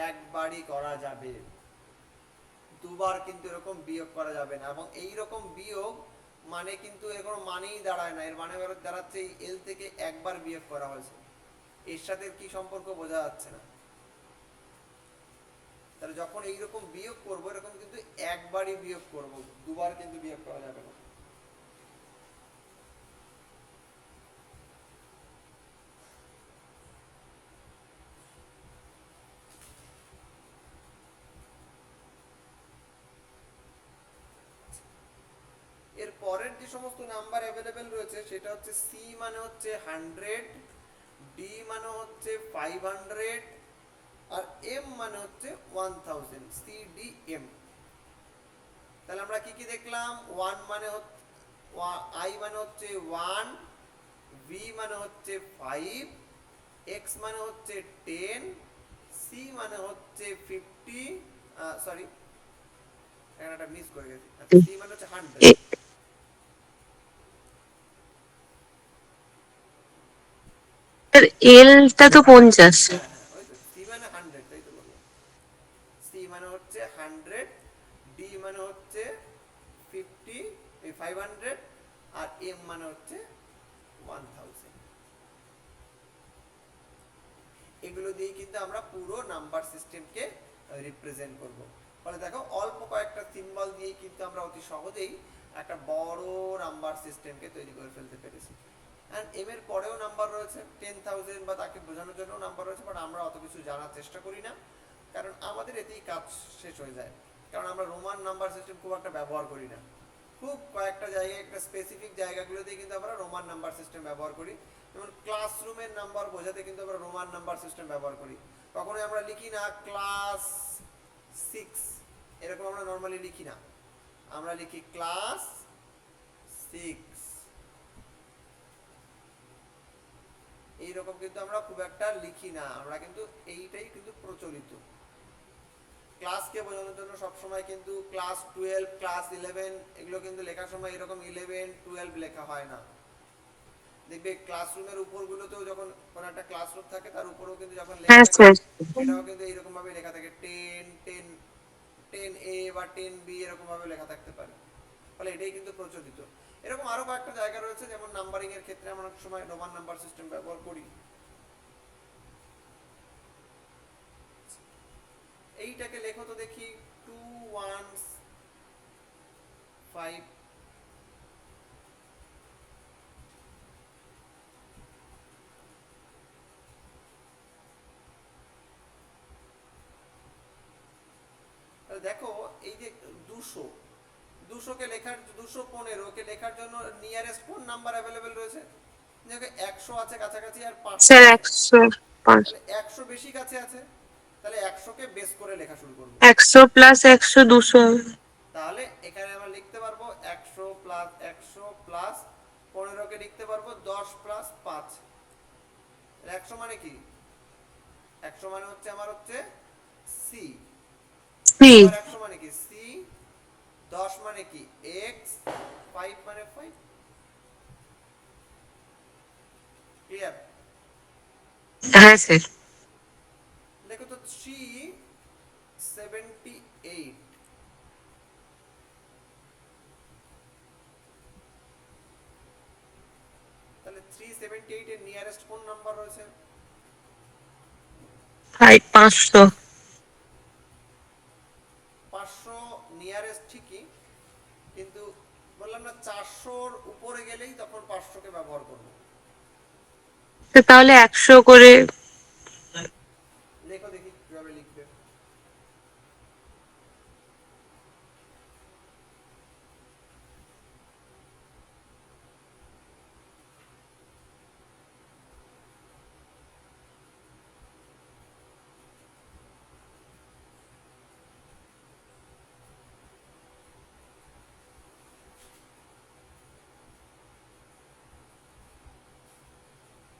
একবারই করা যাবে, দুবার কিন্তু এরকম বিয়োগ করা যাবে না। এবং এই রকম বিয়োগ মানে কিন্তু এর কোনো মানেই দাঁড়ায় না, এর মানে দাঁড়াচ্ছে এই এল থেকে একবার বিয়োগ করা হয়েছে, এর সাথে কি সম্পর্ক বোঝা যাচ্ছে না। তাহলে যখন এইরকম বিয়োগ করবো এরকম কিন্তু একবারই বিয়োগ করব, দুবার কিন্তু বিয়োগ করা যাবে না। এর পরের যে সমস্ত নাম্বার অ্যাভেলেবেল রয়েছে সেটা হচ্ছে সি মানে হচ্ছে 100, ডি মানে হচ্ছে 500, আর এম মানে হচ্ছে 1000, সি ডি এম। তাহলে আমরা কি কি দেখলাম? 1 মানে আই মানে হচ্ছে 1, ভি মানে হচ্ছে 5, এক্স মানে হচ্ছে 10, সি মানে হচ্ছে 50, সরি এখানে একটা মিস করে গেছি, আচ্ছা সি মানে হচ্ছে 100। স্যার এলটা তো 50। হ্যাঁ হ্যাঁ, ওই তো সি মানে 100, তাই তো বললাম। সি মানে হচ্ছে 100, ডি মানে হচ্ছে 50, এই 500, আর এম মানে হচ্ছে 1000। এগুলো দিয়ে কিন্তু আমরা পুরো নাম্বার সিস্টেমকে রিপ্রেজেন্ট করব। ফলে দেখো অল্প কয়েকটা সিম্বল দিয়ে কিন্তু আমরা অতি সহজেই একটা বড় নাম্বার সিস্টেমকে তৈরি করে ফেলতে পেরেছি। অ্যান্ড এম এর পরেও নাম্বার রয়েছে 10,000, বা তাকে বোঝানোর জন্য নাম্বার রয়েছে, বাট আমরা অত কিছু জানার চেষ্টা করি না, কারণ আমাদের এতেই কাজ শেষ হয়ে যায়। কারণ আমরা রোমান নাম্বার সিস্টেম খুব একটা ব্যবহার করি না, খুব কয়েকটা জায়গায় একটা স্পেসিফিক জায়গাগুলোতেই কিন্তু আমরা রোমান নাম্বার সিস্টেম ব্যবহার করি। যেমন ক্লাসরুমের নাম্বার বোঝাতে কিন্তু আমরা রোমান নাম্বার সিস্টেম ব্যবহার করি। কখনোই আমরা লিখি না ক্লাস 6, এরকম আমরা নর্মালি লিখি না, আমরা লিখি ক্লাস 6, এইরকম কিন্তু আমরা খুব একটা লিখি না, আমরা কিন্তু এইটাই কিন্তু প্রচলিত। ক্লাসকে বোঝানোর জন্য সবসময় কিন্তু ক্লাস 12, ক্লাস 11 এগুলো কিন্তু লেখার সময় এরকম 11 12 লেখা হয় না। দেখবে ক্লাসরুমের উপরগুলোতেও যখন কোনো একটা ক্লাসরুম থাকে তার উপরেও কিন্তু যখন লেখা হ্যাঁ থাকে স্যার। সেটাও কিন্তু এইরকম ভাবে লেখা থাকে 10 10 10A বা 10B এরকম ভাবে লেখা থাকতে পারে। ফলে এটাই কিন্তু প্রচলিত। এরকম আরো কয়েকটা জায়গা রয়েছে, যেমন নাম্বারিং এর ক্ষেত্রে আমরা অনেক সময় রোমান নাম্বার সিস্টেম ব্যবহার করি। এইটাকে লেখো তো দেখি, 2 1 5। দেখো এই যে 200, 200 কে লেখার 215 কে লেখার জন্য নিয়ারেস্ট কোন নাম্বার অ্যাভেলেবেল রয়েছে? দেখো 100 আছে কাছাকাছি, আর 500 স্যার আছে, 105। তাহলে 100 বেশি কাছে আছে, তাহলে 100 কে বেস করে লেখা শুরু করব। 100 প্লাস 100 200। তাহলে এখানে আমরা লিখতে পারবো 100 প্লাস 100 প্লাস 100 মানে কি? 100 মানে হচ্ছে আমার হচ্ছে সি। সি। আবার 100 মানে কি? সি। 10 মানে কি? এক্স। 5 মানে 5। ক্লিয়ার? হ্যাঁ স্যার। দেখো তো 378, তাহলে 378 এর নিয়ারেস্ট কোন নাম্বার রয়েছে? 500। 500 নিয়ারেস্ট ঠিকই, কিন্তু বললাম না 400-র উপরে গেলেই তখন 500 কে ব্যবহার করব। তাহলে 100 করে। লেখো দেখি কিভাবে লিখবে।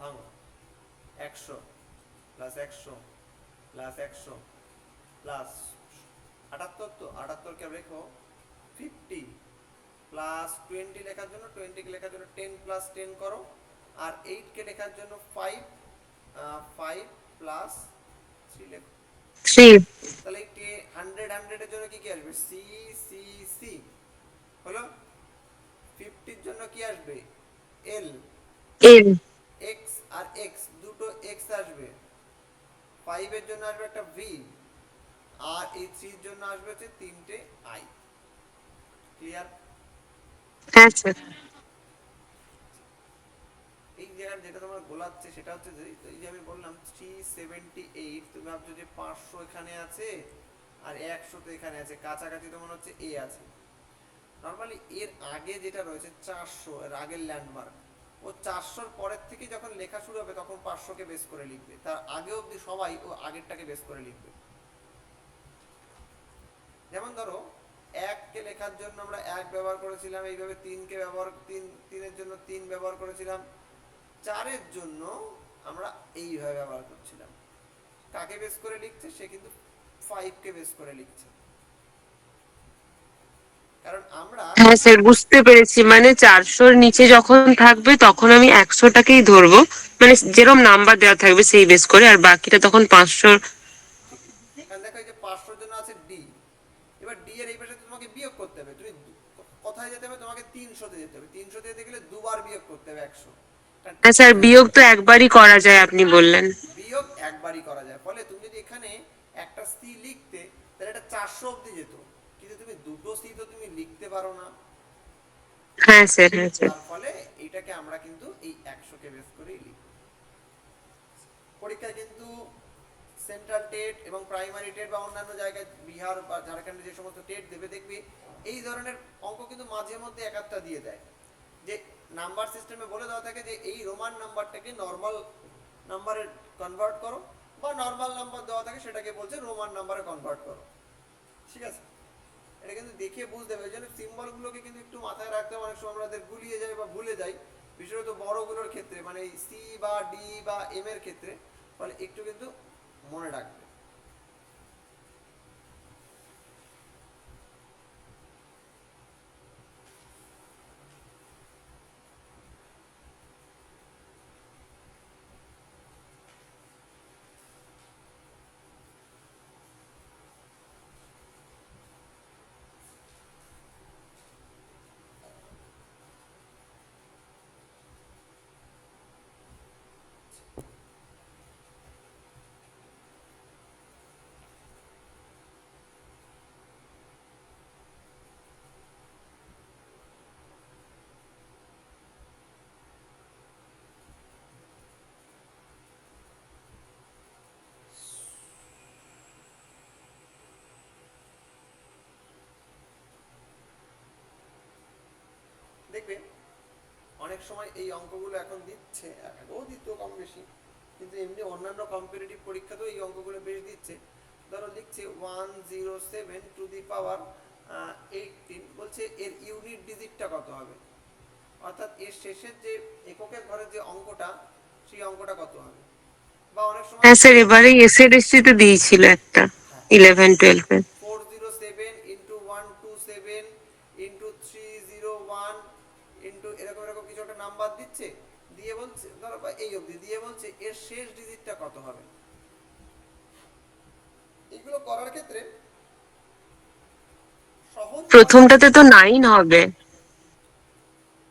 ভাঙো। 100 প্লাস 100 প্লাস 100 প্লাস 78, তো 78 কে রেখো 50 প্লাস 20 লেখার জন্য 20 কে লেখার জন্য 10 প্লাস 10 করো, আর 8 কে লেখার জন্য 5, 5 প্লাস 3 লেখো। 3। তাহলে 100 100 এর জন্য কি কি আসবে? সি সি সি হলো। 50 এর জন্য কি আসবে? এল। এল। এক্স আর এক্স দুটো এক্স আসবে। 5 এর জন্য আসবে একটা ভি, আর এই 3 এর জন্য আসবে হচ্ছে তিনটে আই। ক্লিয়ার? হ্যাঁ স্যার। এই জায়গায় যেটা তোমার গোলাচ্ছে সেটা হচ্ছে যে এই যে আমি বললাম 378, তুমি ভাবছো যে 500 এখানে আছে আর 100 তো এখানে আছে, কাছাকাছি তো মনে হচ্ছে এ আছে। নরমালি এর আগে যেটা রয়েছে 400, এর আগের ল্যান্ডমার্ক, ও 400-র পরের থেকে যখন লেখা শুরু হবে তখন 500 কে বেস করে লিখবে, তার আগে অবধি সবাই ও আগেরটাকে বেস করে লিখবে। যেমন ধরো 1 কে লেখার জন্য আমরা 1 ব্যবহার করেছিলাম, এইভাবে 3 কে ব্যবহার 3 এর জন্য 3 ব্যবহার করেছিলাম, 4 এর জন্য আমরা এইভাবে ব্যবহার করছিলাম। কাকে বেস করে লিখছে? সে কিন্তু 5 কে বেস করে লিখছে, কারণ আমরা হ্যাঁ স্যার, বুঝতে পেরেছি। মানে 400-র নিচে যখন থাকবে তখন আমি 100টাকেই ধরবো, মানে যেরকম নাম্বার দেওয়া থাকবে সেই বেস করে, আর বাকিটা তখন 500। ঠিক, কারণ দেখো এই যে 500-র জন্য আছে ডি, এবার ডি এর এই পাশে তোমাকে বিয়োগ করতে হবে, তুমি কোথায় যেতে হবে? তোমাকে 300-তে যেতে হবে, 300-তে যেতে গেলে দুবার বিয়োগ করতে হবে 100। কারণ হ্যাঁ স্যার, 300 বিয়োগ তো একবারই করা যায় আপনি বললেন। বিয়োগ একবারই করা যায়, ফলে তুমি যদি এখানে একটা সি লিখতে তাহলে এটা 400 অবধি যেত, কিন্তু তুমি দুটো সি তো তুমি লিখতে পারো না। হ্যাঁ স্যার, হ্যাঁ স্যার। তার ফলে এটাকে আমরা কিন্তু এই 100 কে বেস করেই লিখি। পরীক্ষায় কিন্তু সেন্ট্রাল টেট এবং প্রাইমারি টেট বা অন্যান্য জায়গায় বিহার বা ঝাড়খণ্ডে যে সমস্ত টেট দেবে, দেখবি এই ধরনের অঙ্ক কিন্তু মাঝে মধ্যে এক একটা দিয়ে দেয়, যে নাম্বার সিস্টেমে বলে দেওয়া থাকে যে এই রোমান নাম্বারটাকে নর্মাল নাম্বারে কনভার্ট করো, বা নর্মাল নাম্বার দেওয়া থাকে সেটাকে বলছে রোমান নাম্বারে কনভার্ট করো। ঠিক আছে? এটা কিন্তু দেখে বুঝতে হবে, ওই জন্য সিম্বলগুলোকে কিন্তু একটু মাথায় রাখতে হবে, অনেক সময় আমাদের গুলিয়ে যায় বা ভুলে যাই, বিশেষত বড়গুলোর ক্ষেত্রে, মানে সি বা ডি বা এম এর ক্ষেত্রে, ফলে একটু কিন্তু মনে রাখবে। দেখবে অনেক সময় এই অঙ্কগুলো এখন দিচ্ছে, আগেও দিত কম বেশি, কিন্তু এমনি অন্যান্য কম্পিটিটিভ পরীক্ষাতেও এই অঙ্কগুলো বেশ দিচ্ছে। ধরো লিখছে 107 টু দি পাওয়ার 18, বলছে এর ইউনিট ডিজিটটা কত হবে, অর্থাৎ এর শেষের যে এককের ঘরের যে অঙ্কটা, সেই অঙ্কটা কত হবে। বা অনেক সময় হ্যাঁ স্যার, এবারে এসএসসি তে দিয়েছিল একটা, 11-12 এ। 407 ইন্টু 127 ইন্টু 301 ইন্টু এরকম এরকম কিছু একটা নাম্বার দিচ্ছে, দিয়ে বলছে ধরো বা এই অবধি দিয়ে বলছে এর শেষ ডিজিটটা কত হবে। এগুলো করার ক্ষেত্রে সহজ উপায় হচ্ছে, প্রথমটাতে তো 9 হবে।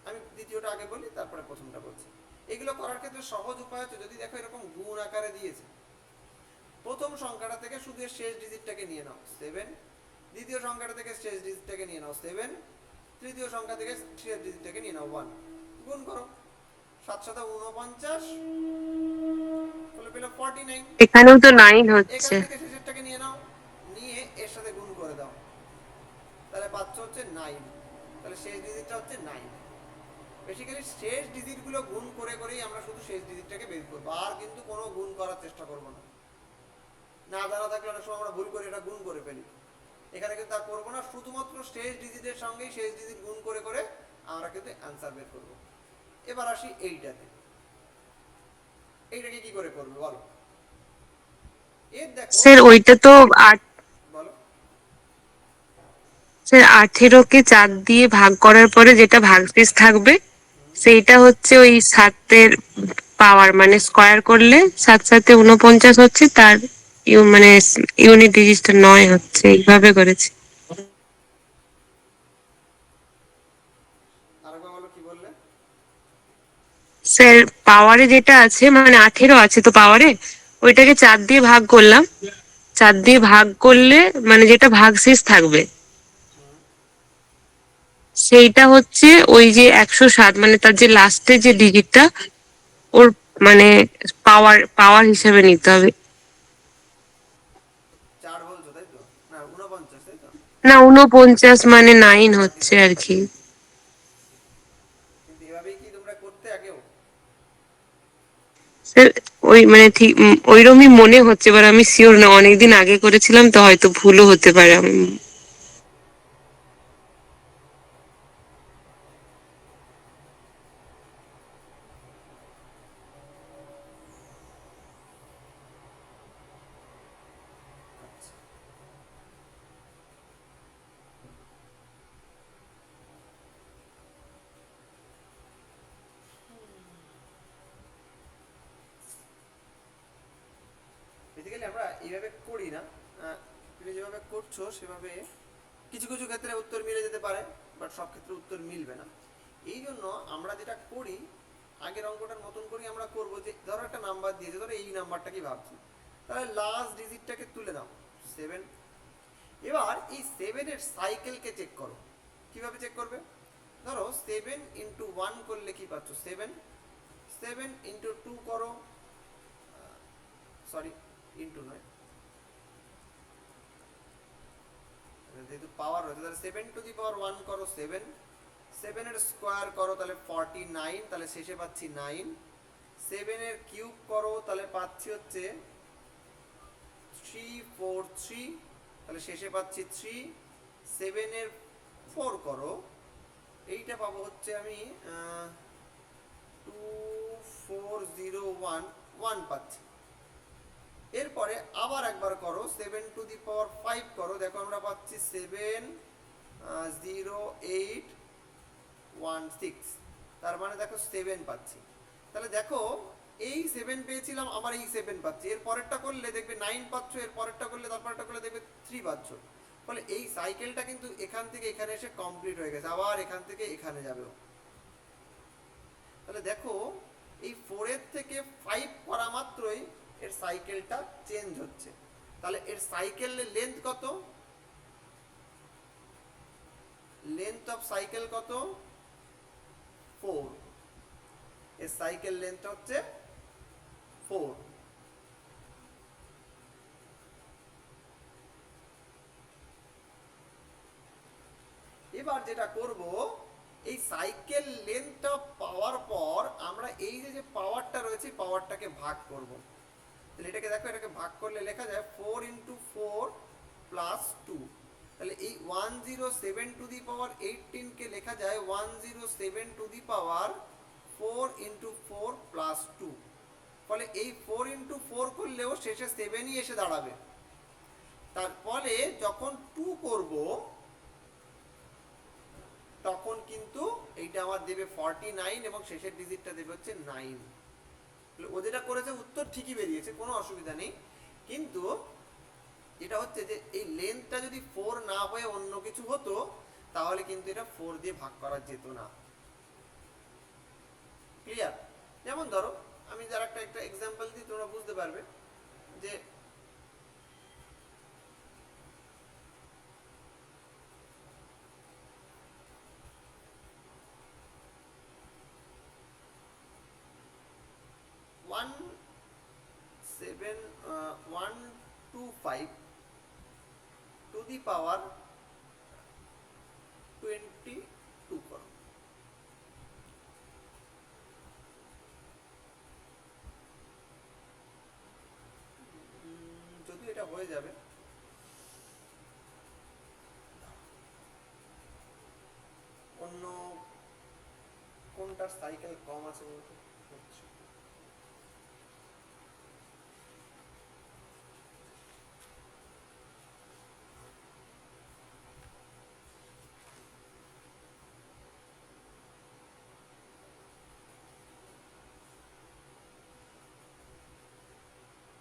আমি দ্বিতীয়টা আগে বলি তারপরে প্রথমটা বলছি। এগুলো করার ক্ষেত্রে সহজ উপায় হচ্ছে, যদি দেখো এরকম গুণ আকারে দিয়েছে, প্রথম সংখ্যাটা থেকে শুধু এর শেষ ডিজিটটাকে নিয়ে নাও 7, দ্বিতীয় সংখ্যাটা থেকে শেষ ডিজিটটাকে নিয়ে নাও 7, তৃতীয় সংখ্যা থেকে শেষ ডিজিটটাকে নিয়ে নাও 1, গুণ করো 7 7 49, তাহলে পেলো 49। এখানেও তো 9 এখান হচ্ছে। থেকে শেষেরটাকে নিয়ে নাও, নিয়ে এর সাথে গুণ করে দাও, তাহলে পাচ্ছ হচ্ছে 9, তাহলে শেষ ডিজিটটা হচ্ছে 9। বেসিক্যালি শেষ ডিজিটগুলো গুণ করে করেই আমরা শুধু শেষ ডিজিটটাকে বের করবো, আর কিন্তু কোনো গুণ করার চেষ্টা করবো না। না জানা থাকলে অনেক সময় আমরা ভুল করে এটা গুণ করে ফেলি, এখানে কিন্তু তা করবো না, শুধুমাত্র শেষ ডিজিটের সঙ্গেই শেষ ডিজিট গুণ করে করে আমরা কিন্তু অ্যান্সার বের করবো। এবার আসি এইটাতে, এইটাকে কি করে করবে বলো। এর দেখো, স্যার ওইটা তো বলো। স্যার 18 কে 4 দিয়ে ভাগ করার পরে যেটা ভাগশেষ থাকবে, সেইটা হচ্ছে ওই 7-এর পাওয়ার মানে স্কয়ার করলে 7 7 49 হচ্ছে, তার মানে ইউনিট ডিজিটটা 9 হচ্ছে, এইভাবে করেছি। আরেকবার বলো কি বললে। স্যার পাওয়ারে যেটা আছে মানে 18 আছে তো পাওয়ারে, ওইটাকে 4 দিয়ে ভাগ করলাম, 4 দিয়ে ভাগ করলে মানে যেটা ভাগশেষ থাকবে সেইটা হচ্ছে ওই যে 107, মানে তার যে লাস্টের যে ডিজিটটা, ওর মানে পাওয়ার পাওয়ার হিসেবে নিতে হবে। 4 বলছো তাই তো, না 49 তাই তো, না 49 মানে 9 বাকি হচ্ছে আর থাকবে। কি। কিন্তু এভাবেই কি তোমরা করতে আগেও। স্যার ওই মানে ঠিক ওইরকমই মনে হচ্ছে, এবার আমি শিওর না, অনেকদিন আগে করেছিলাম তো হয়তো ভুলও হতে পারে। আচ্ছা, বেসিক্যালি আমরা এইভাবে করি না, তুমি যেভাবে করছো সেভাবে কিছু কিছু ক্ষেত্রে উত্তর মিলে যেতে পারে, বাট সব ক্ষেত্রে উত্তর মিলবে না। এই জন্য আমরা যেটা করি, আগের অঙ্কটার মতন করি আমরা করব, যে ধরো একটা নাম্বার দিয়েছে, ধরো এই নাম্বারটা কি ভাবছি, তাহলে লাস্ট ডিজিটটাকে তুলে দাও 7। এবার এই 7 এর সাইকেলকে চেক করো। কিভাবে চেক করবে, ধরো 7 ইন্টু 1 করলে কি পাচ্ছ 7, 7 ইন্টু 2 করো, সরি ইন্টু নয়, যেহেতু পাওয়ার রয়েছে তাহলে 7 টু দি পাওয়ার 1 করো 7, 7 এর স্কোয়ার করো তাহলে 49, তাহলে শেষে পাচ্ছি 9, 7 এর কিউব করো তাহলে পাচ্ছি হচ্ছে 343, তাহলে শেষে পাচ্ছি 3, 7 এর 4 করো, এইটা পাবো হচ্ছে আমি 2401, 1 পাচ্ছি। এরপরে আবার একবার করো 7 টু দি পাওয়ার 5 করো, দেখো আমরা পাচ্ছি 70816, তার মানে দেখো 7 পাচ্ছি। তাহলে দেখো এই 7 পেয়েছিলাম, আবার এই 7 পাচ্ছি, এর পরেরটা করলে দেখবে 9 পাচ্ছ, এর পরেরটা করলে তারপরটা করলে দেখবে 3 পাচ্ছ। ফলে এই সাইকেলটা কিন্তু এখান থেকে এখানে এসে কমপ্লিট হয়ে গেছে, আবার এখান থেকে এখানে যাবে। তাহলে দেখো এই 4 এর থেকে 5 করা মাত্রই এর সাইকেলটা চেঞ্জ হচ্ছে। তাহলে এর সাইকেলের লেন্থ কত, লেন্থ অফ সাইকেল কত 4, এর সাইকেল লেন্থ হচ্ছে 4। এবার যেটা করব, এই সাইকেল লেন্থটা পাওয়ার পর আমরা এই যে পাওয়ারটা রয়েছে পাওয়ারটাকে ভাগ করব। তাহলে এটাকে দেখো, এটাকে ভাগ করলে লেখা যায় 4 ইন্টু 4 প্লাস 2, তাহলে এই 107 টু দি পাওয়ার 18 কে লেখা যায় 107 to the power 4 into 4 plus 2, ফলে এই 4 × 4 করলেও শেষে 7ই এসে দাঁড়াবে। তারপরে যখন 2 করব তখন কিন্তু এইটা আমার দেবে 49 এবং শেষের ডিজিটটা দেবে হচ্ছে 9। ও যেটা করেছে উত্তর ঠিকই বেরিয়েছে, কোনো অসুবিধা নেই, কিন্তু এটা হচ্ছে যে এই লেন্থটা যদি 4 না হয়ে অন্য কিছু হতো তাহলে কিন্তু এটা 4 দিয়ে ভাগ করা যেত না। ক্লিয়ার? যেমন ধরো আমি যার একটা এক্সাম্পল দিই, তোমরা বুঝতে পারবে যে ওয়ান 125 টু দি পাওয়ার 22 করো। যদি এটা হয়ে যাবে, অন্য কোনটার সাইকেল কম আছে বলতো?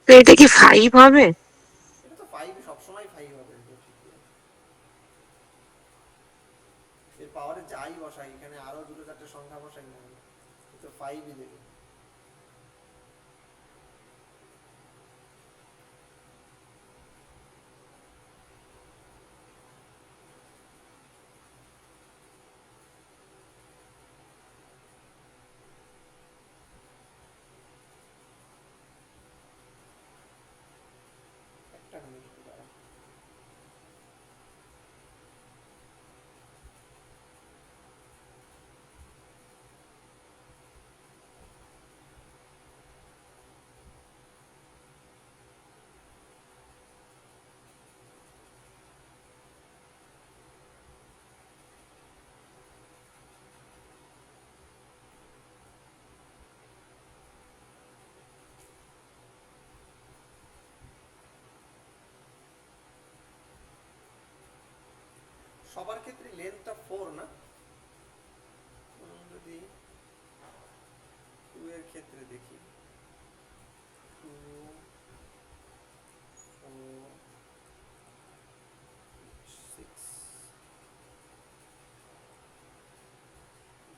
তো এটা কি 5 হবে? এটা তো 5 সবসময় 5 হবে, এর পাওয়ারে যাই বসাই, এখানে আরো দুটো চারটে সংখ্যা বসাই না, তো 5ই দেবে। একটা মিনিট একটু দাঁড়া। সবার ক্ষেত্রে লেন্থটা 4 না, যদি 2 এর ক্ষেত্রে দেখি, 2 4 6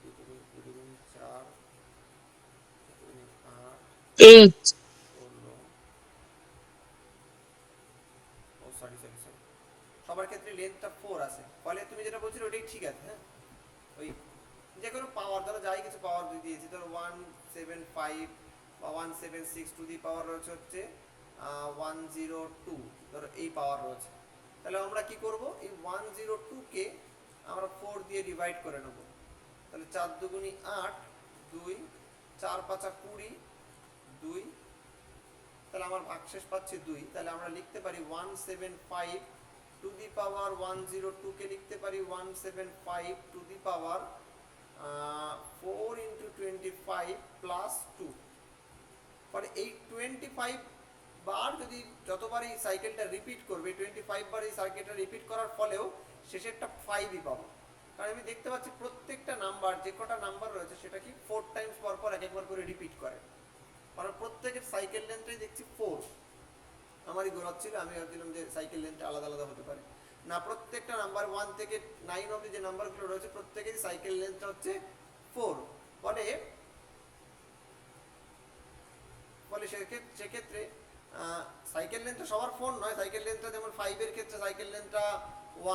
2 4 8 8। 16, ও সরি সরি সরি, সবার ক্ষেত্রে লেন্থটা 4 আছে, ফলে তুমি যেটা বলছিলে ওটাই ঠিক আছে। হ্যাঁ, ওই যে কোনো পাওয়ার, ধরো যাই কিছু পাওয়ার দিয়েছি, ধরো 175 বা 176 টু দি পাওয়ার রয়েছে হচ্ছে 102, ধরো এই পাওয়ার রয়েছে, তাহলে আমরা কি করব, এই 102 কে আমরা 4 দিয়ে ডিভাইড করে নেব। তাহলে 4 দুগুণি 8, 2, 4 5 20, 2, তাহলে আমার ভাগশেষ পাচ্ছি 2। তাহলে আমরা লিখতে পারি 175 টু দি পাওয়ার 102 কে লিখতে পারি 175 টু দি পাওয়ার 4 × 25 প্লাস 2। পরে এই 25 বার যদি যতবার এই সাইকেলটা রিপিট করবে, 25 বার এই সাইকেলটা রিপিট করার ফলেও শেষেরটা 5ই পাবো, কারণ আমি দেখতে পাচ্ছি প্রত্যেকটা নাম্বার, যে কটা নাম্বার রয়েছে সেটা কি 4 টাইমস পর পর এক একবার করে রিপিট করে, কারণ প্রত্যেকের সাইকেল লেন্থটাই দেখছি 4। আমারই গোলাপ ছিল, আমি ভাবছিলাম যে সাইকেল লেন্থটা আলাদা আলাদা হতে পারে না, প্রত্যেকটা নাম্বার 1 থেকে 9 অবধি যে নাম্বারগুলো রয়েছে প্রত্যেকেরই সাইকেল লেন্থটা হচ্ছে 4। ফলে ফলে সেক্ষেত্রে সাইকেল লেন্থটা সবার 4 নয়, সাইকেল লেন্থটা যেমন 5 এর ক্ষেত্রে সাইকেল লেন্থটা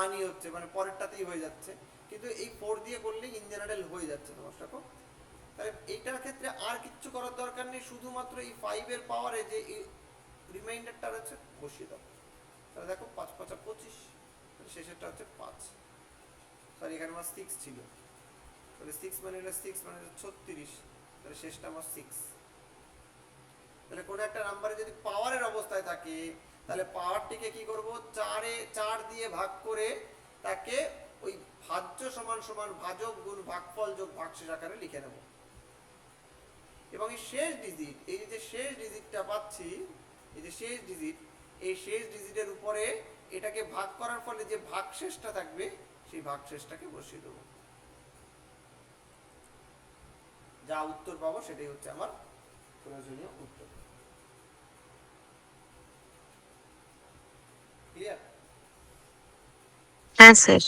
1ই হচ্ছে, মানে পরেরটাতেই হয়ে যাচ্ছে, কিন্তু এই 4 দিয়ে করলেই ইন জেনারেল হয়ে যাচ্ছে সমস্যা। তাহলে এইটার ক্ষেত্রে আর কিচ্ছু করার দরকার নেই, শুধুমাত্র এই 5 এর পাওয়ারে যে এই রিমাইন্ডারটা রয়েছে বসিয়ে দাও। তাহলে দেখো 5 5 25, শেষেরটা হচ্ছে 5, সরি এখানে আমার 6 ছিল, তাহলে 6 মানে 6 মানে 36, তাহলে শেষটা আমার 6। তাহলে কোনো একটা নাম্বারে যদি পাওয়ারের অবস্থায় থাকে তাহলে পাওয়ারটিকে কি করব, 4 দিয়ে ভাগ করে তাকে ওই ভাজ্য সমান সমান ভাজক গুণ ভাগফল যোগ ভাগশেষ আকারে লিখে নেব। এবং এই শেষ ডিজিট, এই যে শেষ ডিজিটটা পাচ্ছি, এই যে শেষ ডিজিট, এই শেষ ডিজিটের উপরে এটাকে ভাগ করার ফলে যে ভাগশেষটা থাকবে সেই ভাগশেষটাকে বসিয়ে দেবো, যা উত্তর পাবো সেটাই হচ্ছে আমার প্রয়োজনীয় উত্তর। ক্লিয়ার? হ্যাঁ স্যার।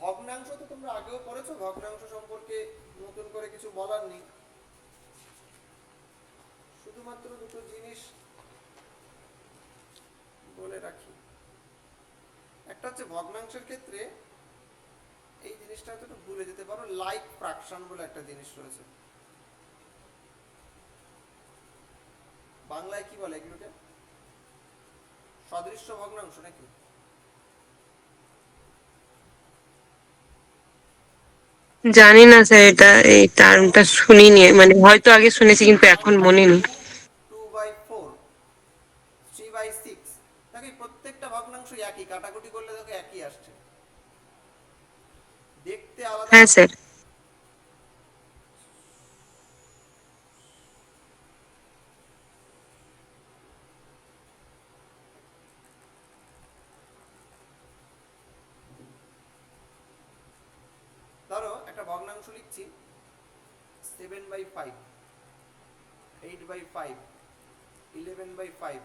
ভগ্নাংশ তো তোমরা আগেও পড়েছো, ভগ্নাংশ সম্পর্কে নতুন করে কিছু বলার নেই। শুধুমাত্র দুটো জিনিস বলে রাখি। একটা হচ্ছে ভগ্নাংশের ক্ষেত্রে এই জিনিসটা হয়তো একটু ভুলে যেতে পারো, লাইক ফ্র্যাকশন বলে একটা জিনিস রয়েছে। বাংলায় কি বলে এগুলোকে? সদৃশ্য ভগ্নাংশ নাকি? জানি না স্যার, এটা এই টার্মটা শুনিনি, মানে হয়তো আগে শুনেছি কিন্তু এখন মনে নেই। 2/4, 3/6, দেখো এই প্রত্যেকটা ভগ্নাংশ একই, কাটাকুটি করলে দেখো একই আসছে, দেখতে আলাদা হ্যাঁ স্যার। ধরো একটা ভগ্নাংশ লিখছি 7/5, 8/5, 11/5,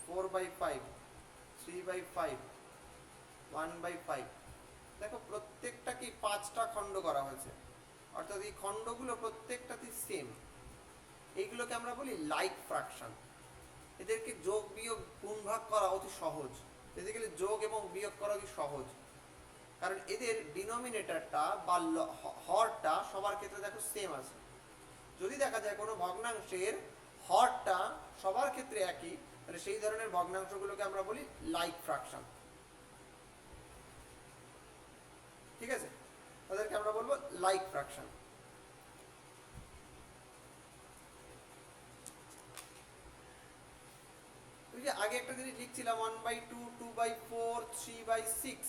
4/5, 3/5, 1/5। দেখো প্রত্যেকটা কি 5টা খণ্ড করা হয়েছে, অর্থাৎ এই খণ্ডগুলো প্রত্যেকটাতে সেম। এইগুলোকে আমরা বলি লাইক ফ্র্যাকশন। এদেরকে যোগ বিয়োগ গুণ ভাগ করা অতি সহজ, বেসিক্যালি যোগ এবং বিয়োগ করা অতি সহজ, কারণ এদের ডিনোমিনেটরটা বা হরটা সবার ক্ষেত্রে দেখো সেম আছে। যদি দেখা যায় কোনো ভগ্নাংশের হরটা সবার ক্ষেত্রে একই, তাহলে সেই ধরনের ভগ্নাংশগুলোকে আমরা বলি লাইক ফ্র্যাকশন। ঠিক আছে, তাদেরকে আমরা বলবো লাইক ফ্র্যাকশন। যে আগে একটা জিনিস লিখছিলাম 1/2, 2/4, 3/6,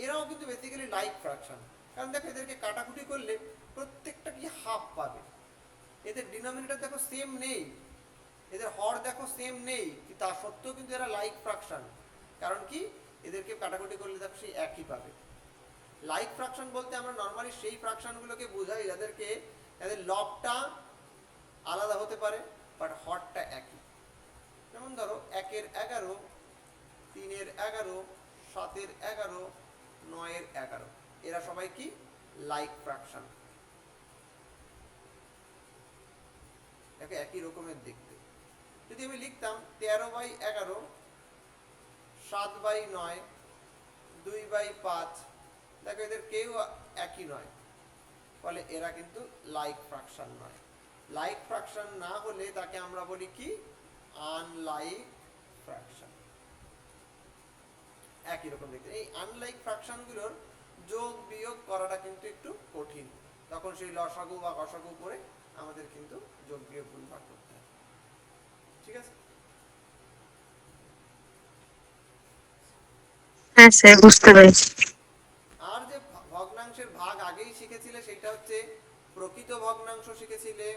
এরাও কিন্তু বেসিক্যালি লাইক ফ্র্যাকশন। কারণ দেখো এদেরকে কাটাকুটি করলে প্রত্যেকটা কি হাফ পাবে, এদের ডিনোমিনেটর দেখো সেম নেই, এদের হর দেখো সেম নেই, তা সত্ত্বেও কিন্তু এরা লাইক ফ্র্যাকশন। কারণ কি, এদেরকে কাটাকুটি করলে দেখো সেই একই পাবে। লাইক ফ্র্যাকশন বলতে আমরা নর্মালি সেই ফ্র্যাকশনগুলোকে বোঝাই যাদেরকে, যাদের লবটা আলাদা হতে পারে বাট হরটা একই। যেমন ধরো 1-এর 11, 3-এর 11, 7-এর 11, 9-এর 11, এরা সবাই কি লাইক ফ্র্যাকশন। দেখো একই রকমের দেখতে। যদি আমি লিখতাম 13/11, 7/9, 2/5, দেখো এদের কেউ একই নয়, ফলে এরা কিন্তু লাইক ফ্র্যাকশন নয়। লাইক ফ্র্যাকশন না হলে তাকে আমরা বলি কি, আনলাইক ফ্র্যাকশন। একই রকম দেখতে। এই আনলাইক ফ্র্যাকশনগুলোর যোগ বিয়োগ করাটা কিন্তু একটু কঠিন, তখন সেই লসাগু বা গসাগু করে আমাদের কিন্তু যোগ বিয়োগ গুণ ভাগ করতে হয়। ঠিক আছে? হ্যাঁ স্যার, বুঝতে পেরেছি। আর যে ভগ্নাংশের ভাগ আগেই শিখেছিলে সেটা হচ্ছে প্রকৃত ভগ্নাংশ শিখেছিলে।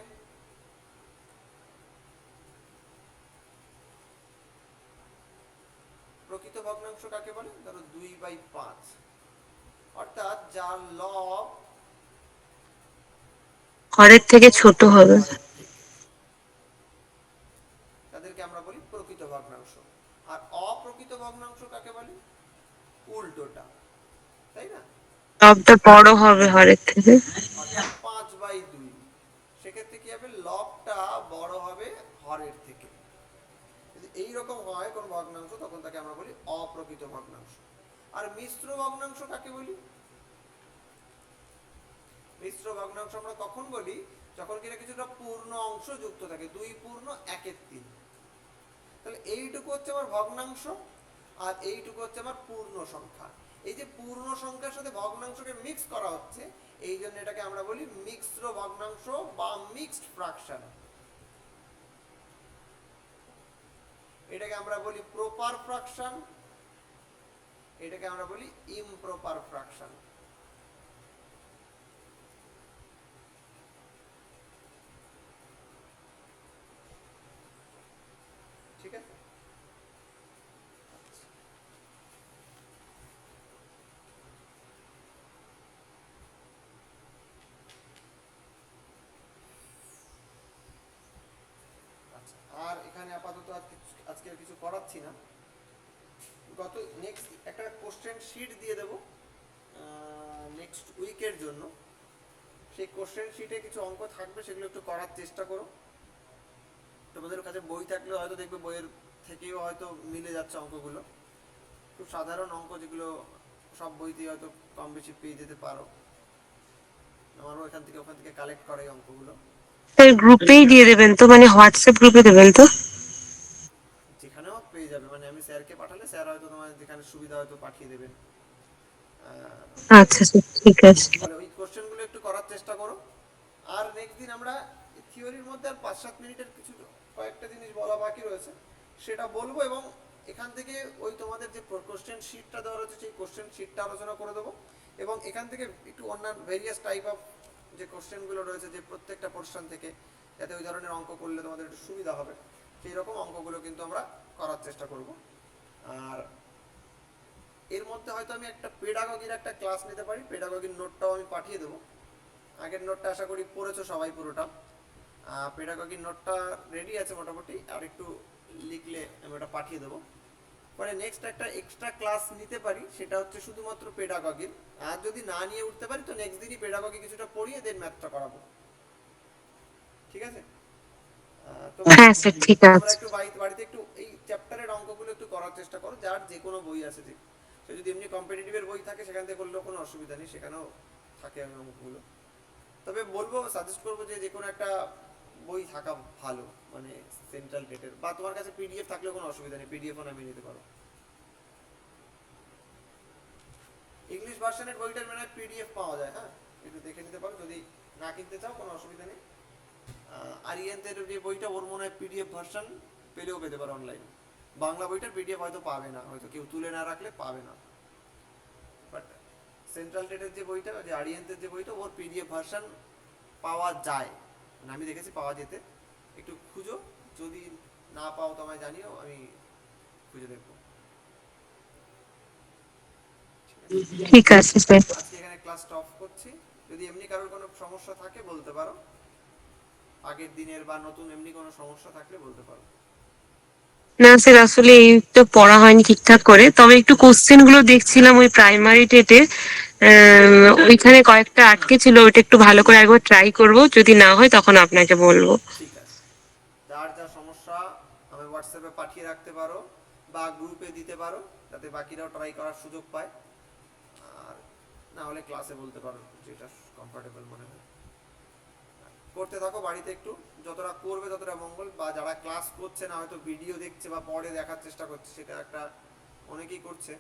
প্রকৃত ভগ্নাংশ কাকে বলে? ধরো 2/5, অর্থাৎ যার লব হরের থেকে ছোট হবে। তাদেরকে আমরা বলি প্রকৃত ভগ্নাংশ। আর অপ্রকৃত ভগ্নাংশ কাকে বলি? উল্টোটা, তাই না? লবটা বড় হবে হরের থেকে। অর্থাৎ 5/2, সেক্ষেত্রে কি হবে, লবটা বড় হবে হরের থেকে। যদি এইরকম হয় কোন ভগ্নাংশ, তখন তাকে আমরা বলি অপ্রকৃত ভগ্নাংশ। আর মিশ্র ভগ্নাংশ কাকে বলি? মিশ্র ভগ্নাংশ আমরা কখন বলি, যখন কিনা কিছুটা পূর্ণ অংশ যুক্ত থাকে, 2 পূর্ণ 1/3। তাহলে এইটুকু হচ্ছে আমার ভগ্নাংশ, আর এইটুকু হচ্ছে আমার পূর্ণ সংখ্যা। এই যে পূর্ণ সংখ্যার সাথে ভগ্নাংশকে মিক্স করা হচ্ছে, এই জন্য এটাকে আমরা বলি মিশ্র ভগ্নাংশ বা মিক্সড ফ্র্যাকশন। এটাকে আমরা বলি প্রপার ফ্র্যাকশন, এটাকে আমরা বলি ইমপ্রপার ফ্র্যাকশন। ঠিক আছে। আচ্ছা, আর এখানে আপাতত আজকে আর কিছু করাচ্ছি না। নেক্সট একটা কোশ্চেন শিট দিয়ে দেবো নেক্সট উইকের জন্য। সেই কোশ্চেন শিটে কিছু অঙ্ক থাকবে, সেগুলো একটু করার চেষ্টা করো। তোমাদের কাছে বই থাকলে হয়তো দেখবে বইয়ের থেকেও হয়তো মিলে যাচ্ছে অঙ্কগুলো। খুব সাধারণ অঙ্ক, যেগুলো সব বইতেই হয়তো কম বেশি পেয়ে যেতে পারো। আমারও এখান থেকে ওখান থেকে কালেক্ট করে এই অঙ্কগুলো। স্যার গ্রুপেই দিয়ে দেবেন তো, মানে হোয়াটসঅ্যাপ গ্রুপে দেবেন তো? যেখানেও পেয়ে যাবে, মানে আমি স্যারকে পাঠালে স্যার হয়তো তোমার যেখানে সুবিধা হয়তো পাঠিয়ে দেবেন। আচ্ছা স্যার, ঠিক আছে। তাহলে ওই কোশ্চেনগুলো একটু করার চেষ্টা করো। আর নেক্সট দিন আমরা থিওরির মধ্যে আর 5-7 মিনিটের কিছু কয়েকটা জিনিস বলা বাকি রয়েছে, সেটা বলবো। এবং এখান থেকে ওই তোমাদের যে কোশ্চেন শিটটা দেওয়া রয়েছে সেই কোশ্চেন শিটটা আলোচনা করে দেবো। এবং এখান থেকে একটু অন্যান্য ভেরিয়াস টাইপ অফ যে কোশ্চেনগুলো রয়েছে, যে প্রত্যেকটা পোর্শন থেকে, যাতে ওই ধরনের অঙ্ক করলে তোমাদের একটু সুবিধা হবে, সেই রকম অঙ্কগুলো কিন্তু আমরা করার চেষ্টা করব। আর এর মধ্যে হয়তো আমি একটা পেডাগগির একটা ক্লাস নিতে পারি। পেডাগগির নোটটাও আমি পাঠিয়ে দেবো। আগের নোটটা আশা করি পড়েছো সবাই পুরোটা। পেডাগগির নোটটা রেডি আছে মোটামুটি, আর একটু লিখলে আমি ওটা পাঠিয়ে দেবো। পরে নেক্সট একটা এক্সট্রা ক্লাস নিতে পারি, সেটা হচ্ছে শুধুমাত্র পেডাগগির। আর যদি না নিয়ে উঠতে পারি তো নেক্সট দিনই পেডাগগি কিছুটা পড়িয়ে দেন ম্যাথটা করাবো। ঠিক আছে। হ্যাঁ স্যার, ঠিক তোমরা আছে। একটু বাড়িতে একটু এই চ্যাপ্টারের অঙ্কগুলো একটু করার চেষ্টা করো। যার যে কোনো বই আছে, যে সে যদি এমনি কম্পিটিটিভের বই থাকে সেখান থেকে করলেও কোনো অসুবিধা নেই, সেখানেও থাকে অঙ্কগুলো। তবে বলবো, সাজেস্ট করবো যে কোনো একটা বই থাকা ভালো, মানে সেন্ট্রাল টেটের। বা তোমার কাছে পিডিএফ থাকলেও কোনো অসুবিধা নেই, পিডিএফও নামিয়ে নিতে পারো। ইংলিশ ভার্সনের বইটার মানে পিডিএফ পাওয়া যায়, হ্যাঁ, একটু দেখে নিতে পারো। যদি না কিনতে চাও কোনো অসুবিধা নেই। আরিয়ান্তের যে বইটা, ওর মনে হয় পিডিএফ ভার্সন পেলেও পেতে পারো অনলাইনে। বাংলা বইটার পিডিএফ হয়তো পাবে না, হয়তো কেউ তুলে না রাখলে পাবে না। বাট সেন্ট্রাল টেটের যে বইটা, যে আরিয়ান্তের যে বইটা, ওর পিডিএফ ভার্সন পাওয়া যায়, মানে আমি দেখেছি পাওয়া যেতে। একটু খুঁজো, যদি না পাও তো আমায় জানিও, আমি খুঁজে দেখবো। ঠিক আছে স্যার। আজকে এখানে ক্লাসটা অফ করছি। যদি এমনি কারোর কোনো সমস্যা থাকে বলতে পারো, আগের দিনের বা নতুন এমনি কোনো সমস্যা থাকলে বলতে পারো। না স্যার, আসলে এই তো পড়া হয়নি ঠিকঠাক করে, তবে একটু কোশ্চেন গুলো দেখছিলাম ওই প্রাইমারি টেটের। ওইখানে কয়েকটা আটকে ছিল, ওইটা একটু ভালো করে একবার ট্রাই করব, যদি না হয় তখন আপনাকে বলবো। ঠিক আছে। যার যা সমস্যা আমি হোয়াটসঅ্যাপে পাঠিয়ে রাখতে পারো বা গ্রুপে দিতে পারো, যাতে বাকিরাও ট্রাই করার সুযোগ পায়। আর না হলে ক্লাসে বলতে পারো, যেটা কমফোর্টেবল মনে হয়। করতে থাকো বাড়িতে একটু, যতটা করবে ততটা মঙ্গল। বা যারা ক্লাস করছে না, হয়তো ভিডিও দেখছে বা পরে দেখার চেষ্টা করছে, সেটা একটা অনেকেই করছে,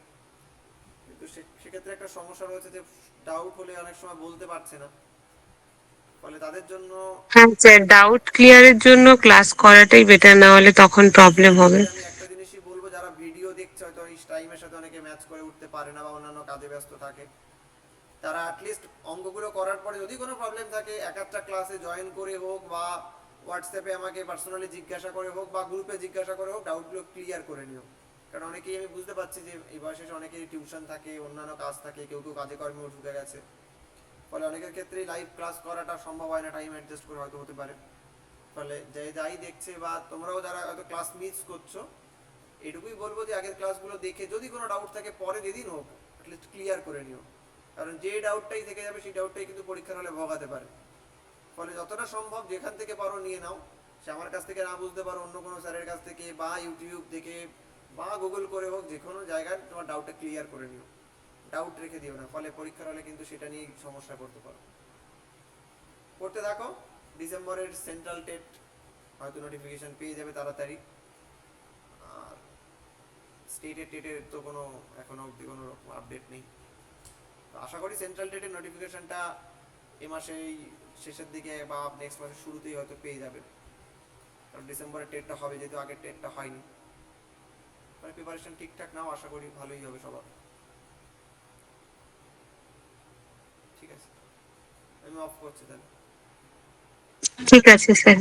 কিন্তু সেক্ষেত্রে একটা সমস্যা রয়েছে যে ডাউট হলে অনেক সময় বলতে পারছে না। ফলে তাদের জন্য হ্যাঁ স্যার, ডাউট ক্লিয়ারের জন্য ক্লাস করাটাই বেটার, না হলে তখন প্রবলেম হবে। সেক্ষেত্রে আমি একটা জিনিসই বলবো, যারা ভিডিও দেখছে হয়তো এই টাইমের সাথে অনেকে ম্যাচ করে উঠতে পারে না বা অন্যান্য কাজে ব্যস্ত থাকে, তারা অ্যাটলিস্ট অঙ্কগুলো করার পরে যদি কোনো প্রবলেম থাকে, এক একটা ক্লাসে জয়েন করে হোক বা হোয়াটসঅ্যাপে আমাকে পার্সোনালি জিজ্ঞাসা করে হোক বা গ্রুপে জিজ্ঞাসা করে হোক, ডাউটগুলো ক্লিয়ার করে নিও। কারণ অনেকেই, আমি বুঝতে পারছি যে এই বয়সে অনেকেই টিউশন থাকে, অন্যান্য কাজ থাকে, কেউ কেউ কাজে কর্মেও ঢুকে গেছে। ফলে অনেকের ক্ষেত্রেই লাইভ ক্লাস করাটা সম্ভব হয় না, টাইম অ্যাডজাস্ট করে হয়তো হতে পারে। ফলে যাই দেখছে বা তোমরাও যারা হয়তো ক্লাস মিস করছো, এটুকুই বলবো যে আগের ক্লাসগুলো দেখে যদি কোনো ডাউট থাকে পরে যেদিন হোক অ্যাটলিস্ট ক্লিয়ার করে নিও। কারণ যে ডাউটটাই থেকে যাবে সেই ডাউটটাই কিন্তু পরীক্ষার হলে ভোগাতে পারে। ফলে যতটা সম্ভব যেখান থেকে পারো নিয়ে নাও। সে আমার কাছ থেকে না বুঝতে পারো, অন্য কোনো স্যারের কাছ থেকে বা ইউটিউব থেকে বা গুগল করে হোক, যে কোনো জায়গায় তোমার ডাউটটা ক্লিয়ার করে নিও। ডাউট রেখে দিও না, ফলে পরীক্ষার হলে কিন্তু সেটা নিয়ে সমস্যা করতে পারো। করতে থাকো। ডিসেম্বরের সেন্ট্রাল টেট হয়তো নোটিফিকেশন পেয়ে যাবে তাড়াতাড়ি। আর স্টেটের টেটের তো কোনো এখনো অবধি কোনো আপডেট নেই। আশা করি সেন্ট্রাল টেটের নোটিফিকেশনটা এ মাসেই শেষের দিকে বা নেক্সট মাসের শুরুতেই হয়তো পেয়ে যাবে। কারণ ডিসেম্বরের টেটটা হবে, যেহেতু আগের টেটটা হয়নি। মানে প্রিপারেশন ঠিকঠাক নাও, আশা করি ভালোই হবে সবার। আমি অফ করছি তাহলে। ঠিক আছে স্যার।